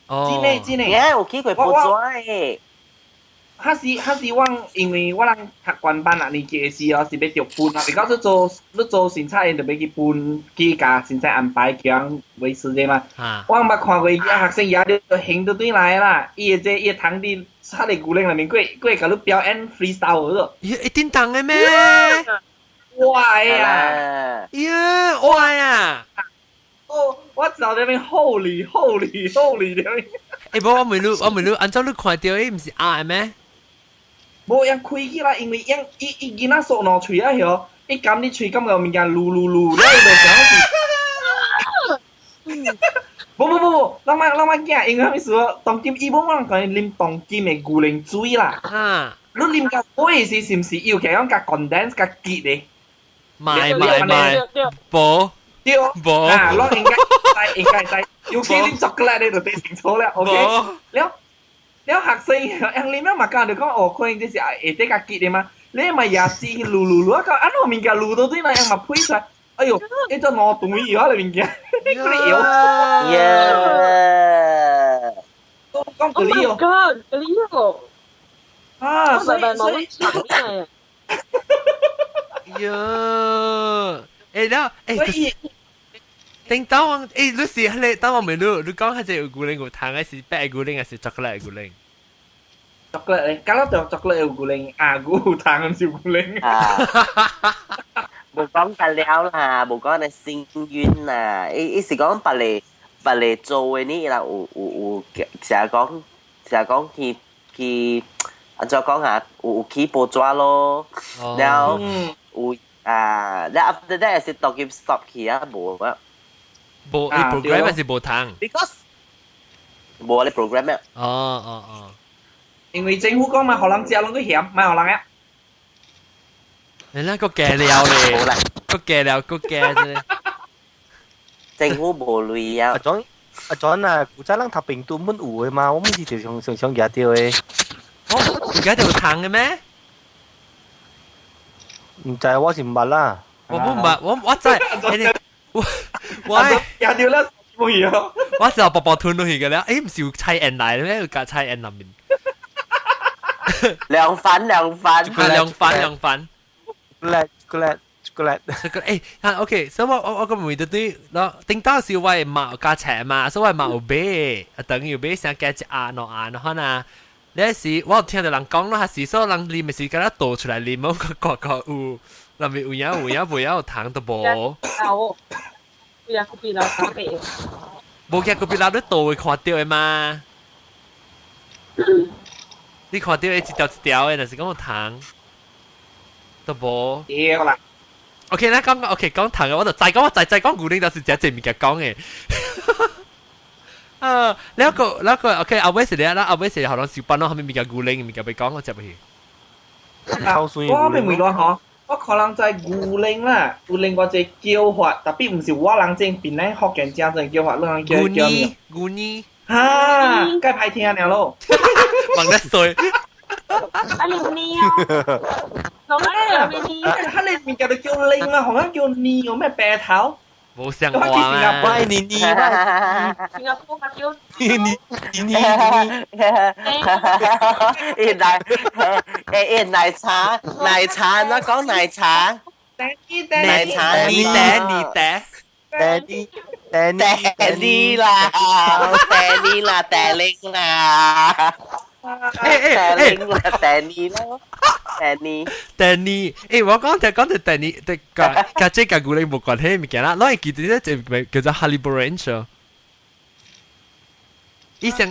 哦，真嘅。而家有機會報咗誒。他是往，因為我人讀關班啊，年紀時哦是要調搬啊。你講你做生產，就要去搬幾家生產安排這樣維持嘅嘛。我捌看過一個學生也就行到對來啦，伊個堂弟他哋古靈裏面過甲你表演 freestyle 嗰度。一定當嘅咩？哇呀！呀，哇呀！哦，我知道那邊 holy 嗰邊。誒，我問你，按照你看到嘅唔是啱咩？無樣開起來，因為樣伊囡仔數兩喙啊嗬，伊撳你喙咁個物件嚕，然後就想是，不，咱咪驚，因為咩事？當今伊冇人講啉當今嘅古靈水啦。你啉甲杯是唔是要其講甲 condense 甲結嘅？買，冇。啊，攞應該係，要記啲作啦，你就對清楚啦 ，OK？แล้ว學生อย่างนี้嘛講就講哦，可能就是誒啲個結嘅嘛，你咪也是嚕個，安我面嘅嚕到啲那樣嘛配出來，哎呦，呢隻我懂意啊，你面嘅，你有？講嗰啲哦，嗰啲哦，啊，所以，呀，誒แล้ว誒。叮當我誒，你是你當我未你講係隻古靈有糖還是白古靈還是巧克力古靈？chocolate 咧，假如就 chocolate 有古靈，啊古糖就古靈。冇講得了啦，冇講你先冤啦，伊是講白嚟做嘅呢啦，有成日講去，再講下有去報紙咯，然後有然後 after that 是讀佢 stop 去啊，冇啊。冇你 program 還是冇糖 ？Because 冇你 program 咩？哦。因為政府講嘛，學人食攏個鹹，咪學人啊。你那個假料咧，個假料啫。政府冇類啊。阿 John 啊，古仔人讀病毒滿有嘅嘛，我唔是就想夾掉嘅。而家就糖嘅咩？唔知我是唔捌啦。我知。我也掉啦，冇嘢。我就薄吞落去嘅啦，誒唔是要猜 N 嚟咩？要加猜 N 入面。涼粉。涼粉。嗰 chocolate。OK，所以我個妹對對，咯，頂到是我冇加錢嘛，所以我冇買，等於買想加一壓兩壓咯，可能。你是我聽到人講咯，係時所人啉咪是咁樣倒出來啉，冇個有，裡面有糖都冇。有個別老咖啡。冇見個別老都倒會看到嘅嘛？你看到一條嘅，但是講有糖都冇。屌啦！ OK，咱講 OK 講糖嘅，我就再講牛奶就是只物件講嘅。แล้วก็โอเคเอาไว้เสร็จแล้วเอาไว้เสร็จเขาลองสิบปันเนาะเขาไม่มีการกูเล้งมีการไปก้องก็จะไป我明白咯嗬，我可能在古靈啦，古靈嗰隻叫法，特別唔是我人正邊咧學人家正叫法，人叫กูนี่嚇，該排聽了咯。問得衰，阿玲妮啊，老媽咪你，佢哋面叫做叫靈啊，好像叫你有咩白頭？冇相關啊！喂，你新加坡佢叫你奶茶，我講奶茶，奶茶，你嗲玲啦。Danny，我講就Danny，家姐嘅古靈冇關係物件啦，攞嚟記住咧就叫做 Holly Branch 哦。以前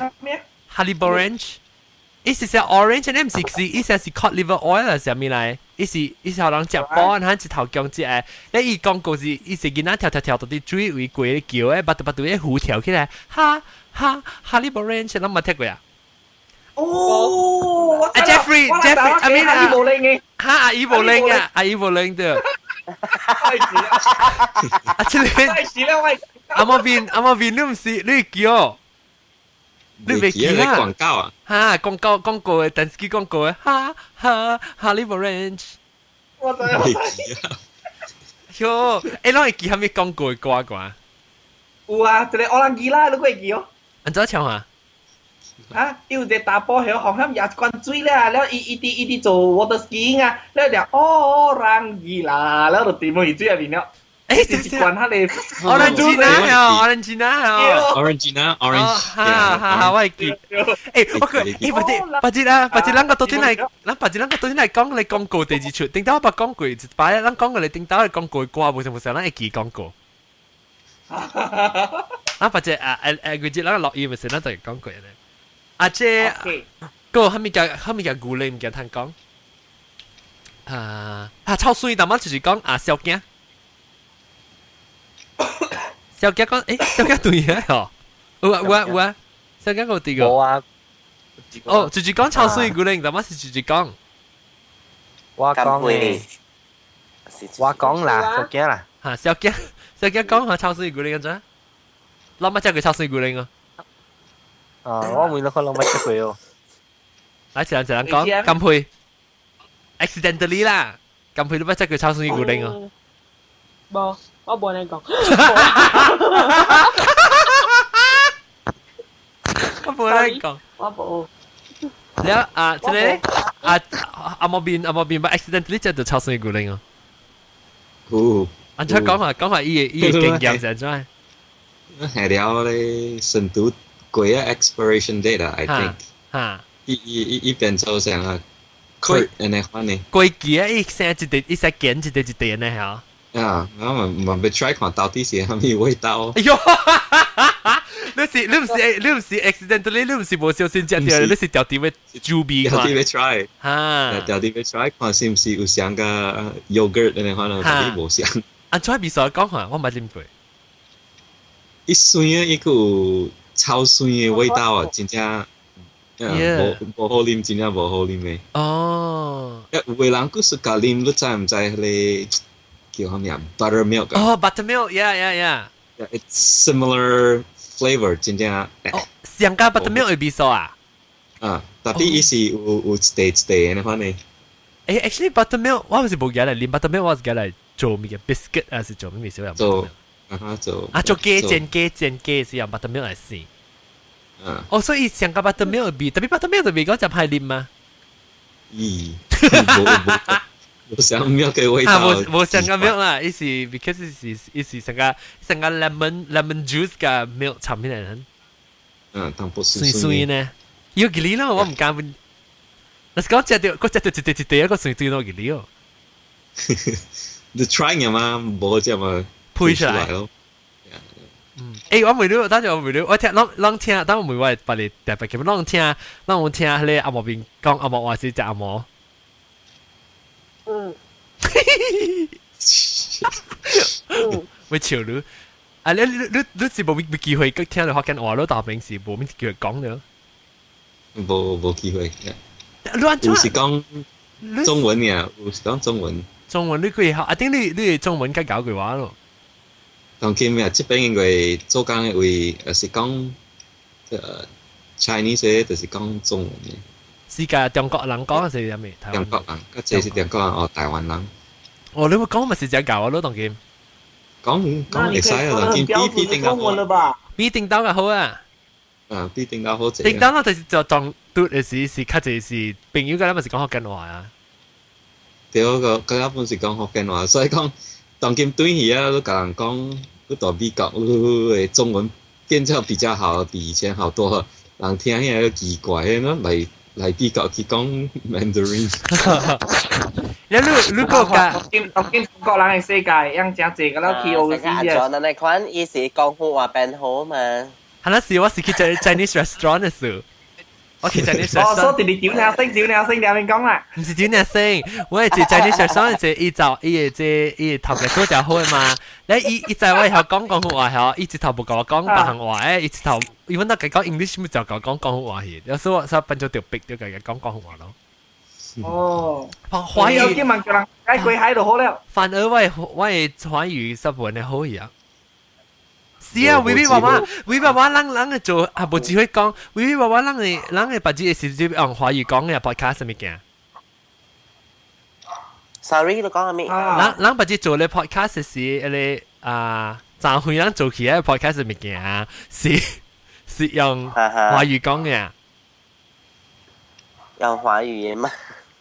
Holly Branch，意思係 orange，你唔是意思係 cod liver oil 係咩嚟？意思係人食飽，佢一頭姜子誒，你伊講故事，意思囡仔跳到啲水位過咧叫誒，巴肚啲虎跳起來，哈 Holly Branch， 你冇聽過啊？哦，阿 Jeffrey， 阿邊阿姨無靈嘅，阿姨無靈的，阿出嚟，阿冇邊你唔是你叫，你未記啊？廣告啊？嚇廣告嘅電視機廣告嘅，哈 Holly Branch， 我知。喲，你攞嚟記下咩廣告嘅歌啩？有啊，一個奧蘭基啦，你會記哦？安怎唱啊？啊，有一個打波喺紅磡也灌水啦，แล้ว一啲做 water skiing 啊，แล้ว就哦รังกีฬาแล้ว就點去水入邊了，是灌下你 Orangina， 哈，我係記，不知咱個昨天嚟講你廣告第二出，頂到我把廣告一擺，咱講個你頂到你廣告歌，冇成咱會記廣告。咱不知佢知咱落雨咪是咱就係廣告咧。阿姐，個後面嘅古靈唔記得講，超水，但係就是講小驚講，小驚對嘅嗬，有啊，小驚有啲個，冇啊，哦，就是講超水古靈，但係是就是講，我講啦，小驚啦，小驚講下超水古靈嘅啫，諗乜真係佢超水古靈啊？我每日可能乜出佢哦。來一人講，金配 accidentally 啦，金配都不知佢超水古靈哦。冇，我冇你講。我冇你講。我冇。แล้วทีนี้อามาบินมา accidentally จะ超水古靈哦。อันจะ講下依經驗成咗。係了咧，深度貴啊 expiration date 啊 I think。嚇。一邊就成啊 ，curt 呢款呢。貴幾啊？一成一件呢嚇。啊，我咪被 try 看到底是係咩味道。哎呦！你唔是 accidentally， 你唔是冇小心食掉，你是掉啲咩豬鼻掉啲咩 try， 嚇，掉啲咩 try 看是唔是有像個 yogurt 呢款咯，啲冇像。安怎比賽講下，我冇啉過。一酸啊，一個超酸嘅味道啊，真正冇好啉，真正冇好啉嘅。哦。有個人佢是加啉，你知唔知你叫乜嘢 buttermilk 啊？哦 ，buttermilk，yeah。It's similar flavor 真正。哦，上加 buttermilk 會比賽啊？tapi isi 有 stay 呢款呢。actually buttermilk 我唔是冇嘅嚟，啉 buttermilk 我係嘅嚟做咩嘅 biscuit 啊，是做咩小人？做做雞是用 buttermilk 嚟試。哦，所以上加 buttermilk 會比，特別 buttermilk 就比較就係啉嘛。咦？冇香milk嘅味道。冇香港 milk 啦，伊是 because 伊是成個 lemon juice 嘅 milk 產品嚟嘅。淡薄酸酸呢，要幾哩啦，我唔敢。嗱，講只條，一個酸酸到幾哩哦。你 try 嘅嘛，冇只嘛配出來咯。誒，我未了，等陣我未了，我聽啷聽，等我未話把你特別嘅，啷我聽迄個阿毛邊講阿毛話是隻阿毛。會笑你，啊你是冇機會聽到福建話咯，但平時冇咩機會講嘅。冇機會。有時講中文嘅，有時講中文。中文你可以學，I think 你中文梗搞句話咯。當今日這邊因為做工嘅位是講Chinese 嘅，就是講中文嘅。世界中國人講係咩？中國人，嗰隻是中國人哦，台灣人。哦，你會講咪是只教我咯，當今。講會使啊，當今比定到好。比定到嘅好啊。比定到好濟。定到啦，就當嘟嘅是較濟是朋友嘅，咪是講福建話啊。對，個一般是講福建話，所以講當今對起啊，都甲人講，嗰度美國嘅中文變咗比較好，比以前好多，人聽起來都奇怪，那嚟美國去講 Mandarin。你個當今中國人嘅世界，樣正濟個啦 POC 嘅。阿你看，伊是講好話變好嘛。係啦，我是去 Chinese restaurant 嘅時候。我去 Chinese restaurant。哦，所以你屌聲，你邊講啦？唔是屌聲，我係去 Chinese restaurant 就伊頭嘅所就好嘅嘛。你伊在我係講廣東話係，伊直頭冇講講白行話誒，伊直頭伊揾得佢講 English 咪就講廣東話嘅，有時我變咗條逼咗佢講廣東話咯。哦，華語有啲問叫人解跪喺度好了。反而我係華語十分嘅好嘢。是啊，微微娃娃人嘅做啊，冇只會講，微微娃娃人嘅把啲是直接用華語講嘅 podcast 物件。Sorry，你講下咩？人把啲做嘅 podcast 是誒賺會人做起嘅 podcast 物件啊，是用華語講嘅。用華語嘅嘛？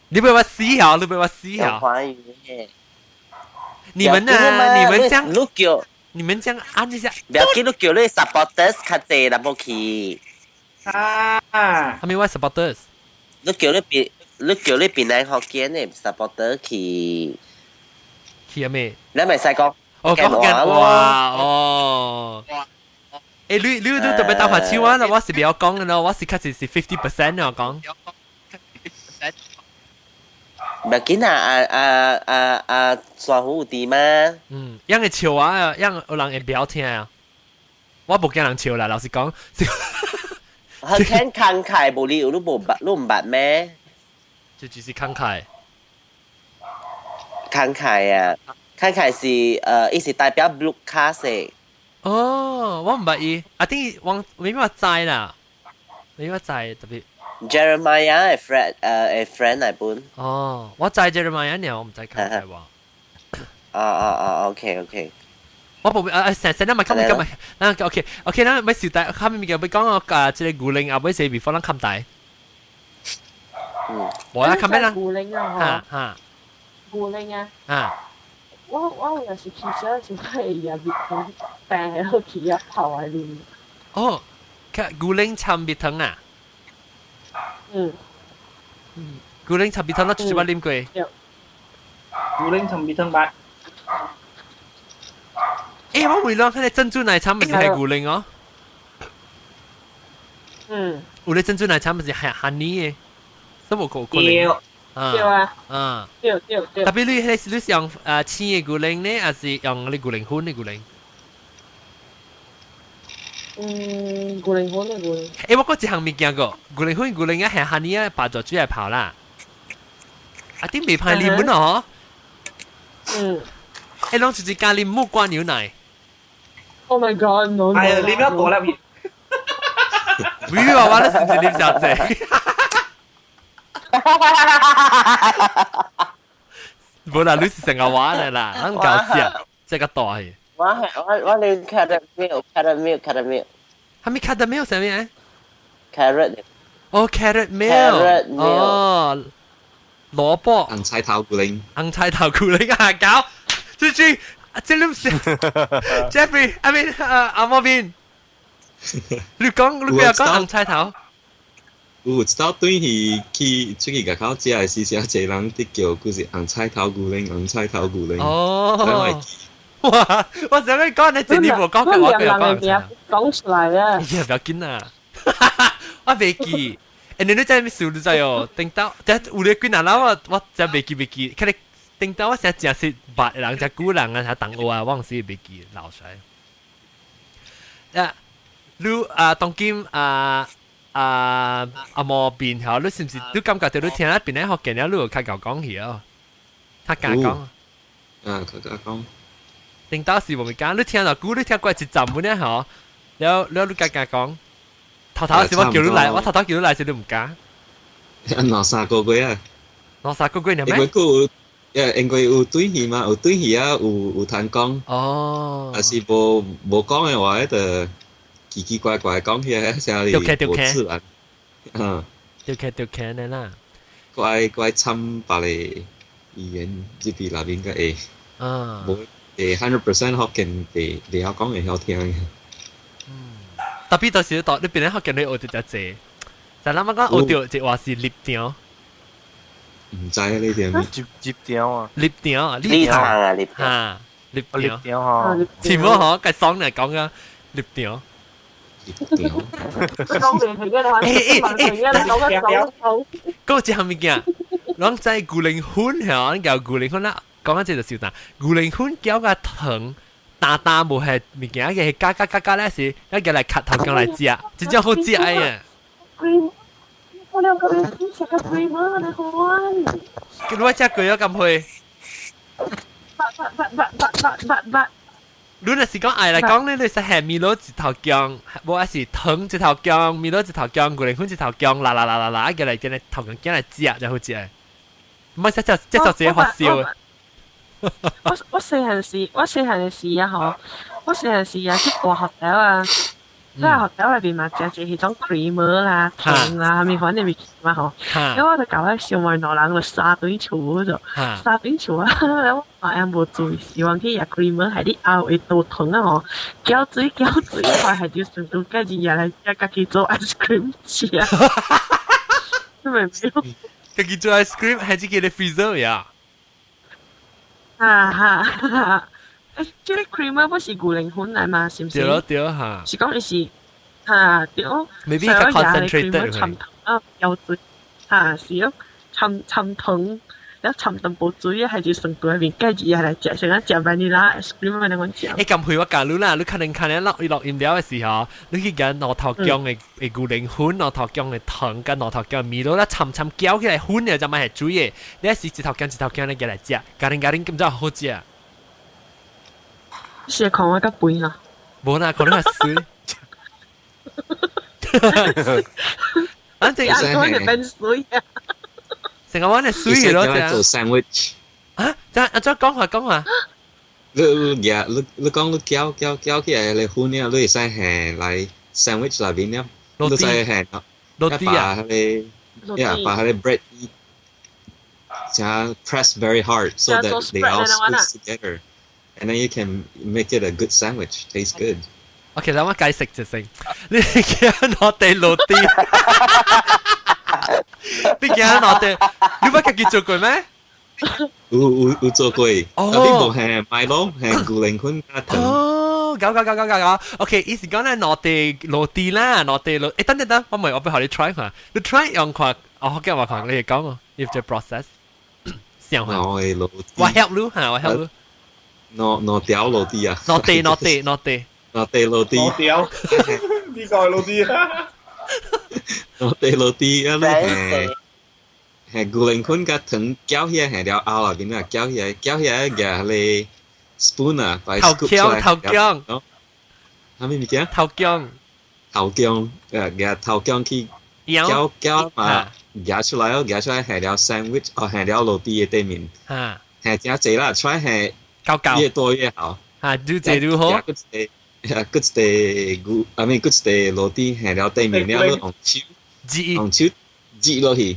你俾我思考，用華語嘅。你們啊，你們將都叫。你們這樣按一下，不要記得叫你 supporters 較濟啦，冇去。啊！係咪話 supporters？你叫你邊嚟學見嘅 supporter 去。去咩？你咪使講。哦，講緊話哦。誒，你特別打發超啊！我是比較講嘅咯，我是較濟是50%我講。唔要緊啊！算好啲嘛。樣嘅笑啊，樣有人會表聽啊。我冇驚人笑啦，老實講。佢聽慷慨無理由，你唔捌咩？就只是慷慨。慷慨啊！慷慨是伊是代表 blue card 嘅。哦，我唔捌伊，I think 未必話知啦，未必話知特別。Jeremiah 係 friend 嚟本。哦，我知 Jeremiah 呢，我唔知慷慨話。OK。我冇成日咪今日，OK，啦，咪小弟，後面咪講我即係古靈啊，咪寫 before 啦，冚大。我啦，冚咩啦？古靈啊，嚇。古靈啊。啊。我有時去上就係入邊病喺度企入頭喺邊。哦，古靈參別藤啊。古靈參別藤，我出去捌啉過。古靈參別藤捌。誒，我回諗佢哋珍珠奶茶咪係古靈哦。有啲珍珠奶茶咪係honey嘅，都冇可能。對啊。對。特別你是用青嘅古靈呢，還是用你古靈粉嘅古靈？古靈粉嘅古靈。誒，我嗰一項物件個古靈粉古靈啊，係 honey 啊，擺咗煮嚟泡啦。啊，啲未派檸檬哦。誒，攏就是加檸木瓜牛奶。Oh my god！ no！ 哎呀，你不要躲啦！喂，娃娃，你是唔是啉小姐？冇啦，你是成個玩嘅啦，很搞笑，這個大嘅。我啉 caramel。係咪 caramel 上面？ carrot。哦 ，carrot milk。哦，蘿蔔、紅菜頭骨鈴，紅菜頭骨鈴啊，搞，最這你唔是 Jeffrey，I mean 阿莫邊，你不要講紅菜頭。有知道對去出去甲口食的時，小濟人啲叫佢是紅菜頭骨鈴，紅菜頭骨鈴。哦。哇！我想你講，你前年冇講嘅，我佢又講。講出來啊！哎呀，不要緊啊！我未記，你真係笑到真哦！頂到，即係有你幾難啦！我真未記，佢哋頂到我成日食白人，只古人啊，睇等我啊，我唔知未記流水。你當今莫變嚇，你是唔是？你感覺到你聽一邊咧學嘅咧，你有較講講起哦，他敢講。佢講。定到時我咪講，你聽到古你聽過一集本咧嗬，你夾講，頭時我叫你嚟，我頭叫你嚟時你唔夾。攞三個月啊！攞三個月咩？因為有對戲嘛，有對戲啊，有談講。哦。但是無講嘅話，就奇奇怪怪講起來，成日無自然。對劇呢啦。怪參白嘅語言，這邊那邊嘅誒。無。100% 學緊地學講嘅好聽嘅。特別到時到你邊咧學緊你學到只隻，就諗下講學到即話是獵鳥。唔知呢啲接鳥啊！獵鳥啊！獵鳥啊！獵嚇獵鳥嚇。前冇嗬，計爽嚟講嘅獵鳥。講嘅係嘅啦，嗰隻係咪嘅？講真係古靈魂係，叫古靈魂啦。講緊這就笑但，古靈魂叫個藤大無係物件嘅，係加咧是，一叫嚟咳頭講嚟食，真正好食哎呀！我兩個人食個 creamer 你看，你話只句有咁去？你若是講愛嚟講咧，你是係米羅一頭薑，無係是藤一頭薑，米羅一頭薑，古靈魂一頭薑，啦，叫嚟頭薑叫嚟食就好食誒，唔係即就自己發燒。我細陣時啊，嗬！我細陣時啊，去大學校啊，即係學校裏邊嘛，就係種 creamer 啦、糖啦，係咪反正咪嘛嗬？咁我就搞喺上圍羅人就沙堆厝嗰度，沙堆厝啊，我話有冇注意，希望佢入 creamer 係啲拗會倒糖啊嗬，攪水，話係要順到跟住入嚟自己做 ice cream 食啊，明唔明？自己做 ice cream 係自己嘅 freezer 呀？這個 creamer 不是古靈魂嚟嘛？是唔是？對嚇。是講你是對。Maybe 佢 concentrated 沉糖有水是咯，沉糖，然後沉淡薄水係就成到入面，跟住嚟食，成日食 vanilla ice cream 咪咁食。咁配我教你啦，你肯定落飲料嘅時候，你去揀攞頭薑嘅古靈魂，攞頭薑嘅糖，跟攞頭薑嘅味道啦，沉攪起來混嘅就咪係水嘅。你一時一頭薑你嘅嚟食，家庭咁就好食。是看我個背啦。冇啦，可能係水。反正我係變水啊！成個玩係水嘅咯，就做 sandwich。啊，再講下。你講你攪起來你混了，你會使下來 sandwich 裏邊了，你使下落地啊，把佢 bread 加 press very hard so that they all squeeze together, and then you can make it a good sandwich. Tastes good. OK， 咁我解釋就成。你驚我哋落地？你驚我哋？你乜自己做過咩？有做過，但係冇係買咯，係古靈魂加糖。哦，搞。OK， 意思講咧，我哋落地啦，我哋落。等，我俾學你 try 下，你 try 用看，我驚話看你講我，要做 process。想下。我 help you 嚇，我 help you。攞掉落地啊！落地。落地落地，呢個係落地啊！落地啊！係古靈魂加糖攪起來係條凹入邊啊，攪起來嘅你 spoon 啊，把 scoop 出來。頭薑。係咩物件？頭薑，嘅頭薑去攪嘛，夾出來係條 sandwich，係條落地嘅對面。係真濟啦，出來係越多越好。越濟越好。good stay good，I mean good stay 落地係條對面了，用手擠落去，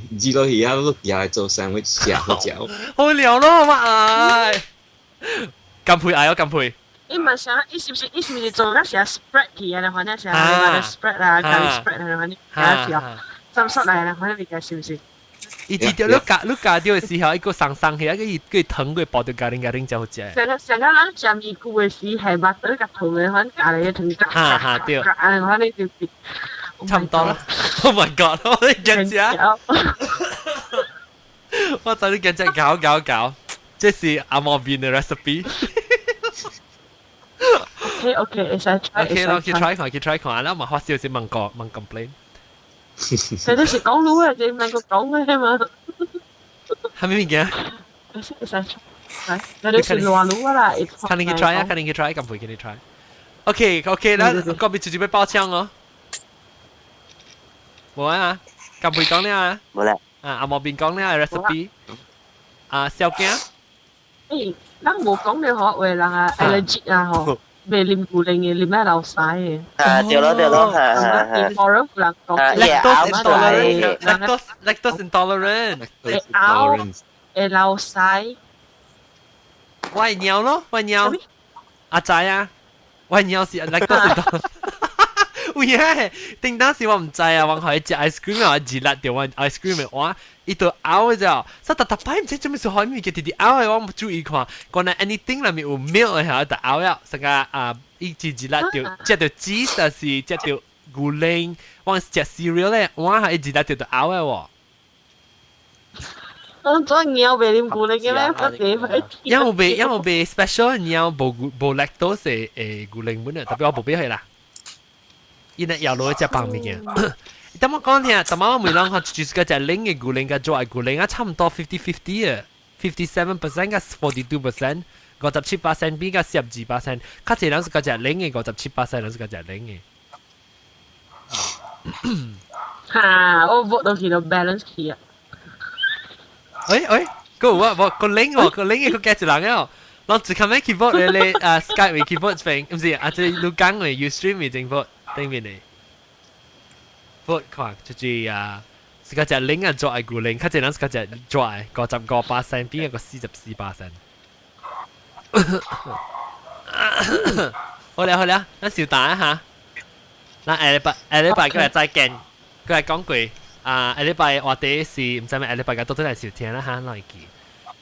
啊，碌嘢嚟做sandwich食好嚼。好聊咯，嘛咁配嗌咗咁配。伊問想，伊是不是做嗰時 spread 去啊？反正是啊 ，spread 啊，咖喱 spread 啊，反正係時候，浸濕嚟啦，反正你嘅是唔是？伊知道你加掉嘅時候，一個生起，一個藤佢爆到咖喱就好食。成個人食米糊嘅時係擘到個頭嘅，反正咖喱藤哈對，反正就差唔多啦。Oh my god！ 我哋驚食，我真係驚食搞，這是阿莫邊嘅 recipe。OK，會使 try 看，啦，咪發燒先問 complain。你都是講佬啊，你問佢講咩嘛？係咪嘢？會使 try，你都是亂佬啦。看你去 try 啊，看你去 try，咁會給你 try。OK，啦，嗰邊直接被爆槍哦。冇啊，咁會講呢啊？冇啦。阿莫邊講呢 recipe。小驚。誒，咱冇講你學話人啊 allergic 啊嗬。về lim củ linh lim咩流晒嘅，掉咯，係。我人唔能講 lactose intolerant，會流晒，喂鳥咯，喂鳥，阿仔啊，喂鳥是 lactose intolerant。喂呀，叮當時我唔知啊，我係食 ice cream 啊，熱辣掉我 ice cream 嘅話，伊度拗嘅咋，所以特擺唔知做咩事，海面嘅啲拗嘅我冇注意看，講那 anything 裏面有 milk 嘅嚇，就拗呀，成個伊至熱辣掉，食到 cheese 但是食到牛奶，我食 cereal 咧，我係熱辣掉就拗嘅喎。我做鳥về lim củ linh嘅咩？不幾因為被 special 鳥冇 lactose 嘅牛奶本啊，特別我冇俾佢啦。伊那搖落一隻旁邊嘅，等我講聽，等我每啷個就是嗰隻零嘅牛奶嘅做嘅牛奶啊，差唔多50-50啊，57% 嘅42%， 57% 比嘅12%，較濟人是嗰隻零嘅57%，人是嗰隻零嘅。嚇！我 vote 到幾多 balance 去啊？個零喎，個零嘅個價值人嘅。我只看咩 keyboard 咧，Skype 嘅 keyboard 屏，唔是，啊，即係錄講嘅 Ustream 嘅正 vote 對面嘅 vote 看，就是是嗰隻零啊做嘅固零，較濟人是嗰隻做嘅55%，比個44%。好啦，咱小打一下，咱下禮拜過嚟再見，過嚟講句下禮拜我哋是唔知咩下禮拜嘅都嚟收聽啦嚇，來記。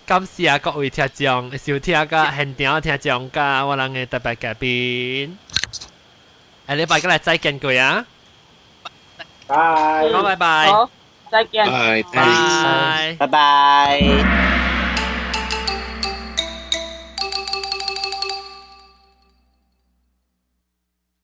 感謝各位聽眾收聽嘅現場聽眾嘅我哋嘅特別嘉賓，下禮拜過嚟再見佢啊！拜拜拜，好，再見，拜拜拜拜。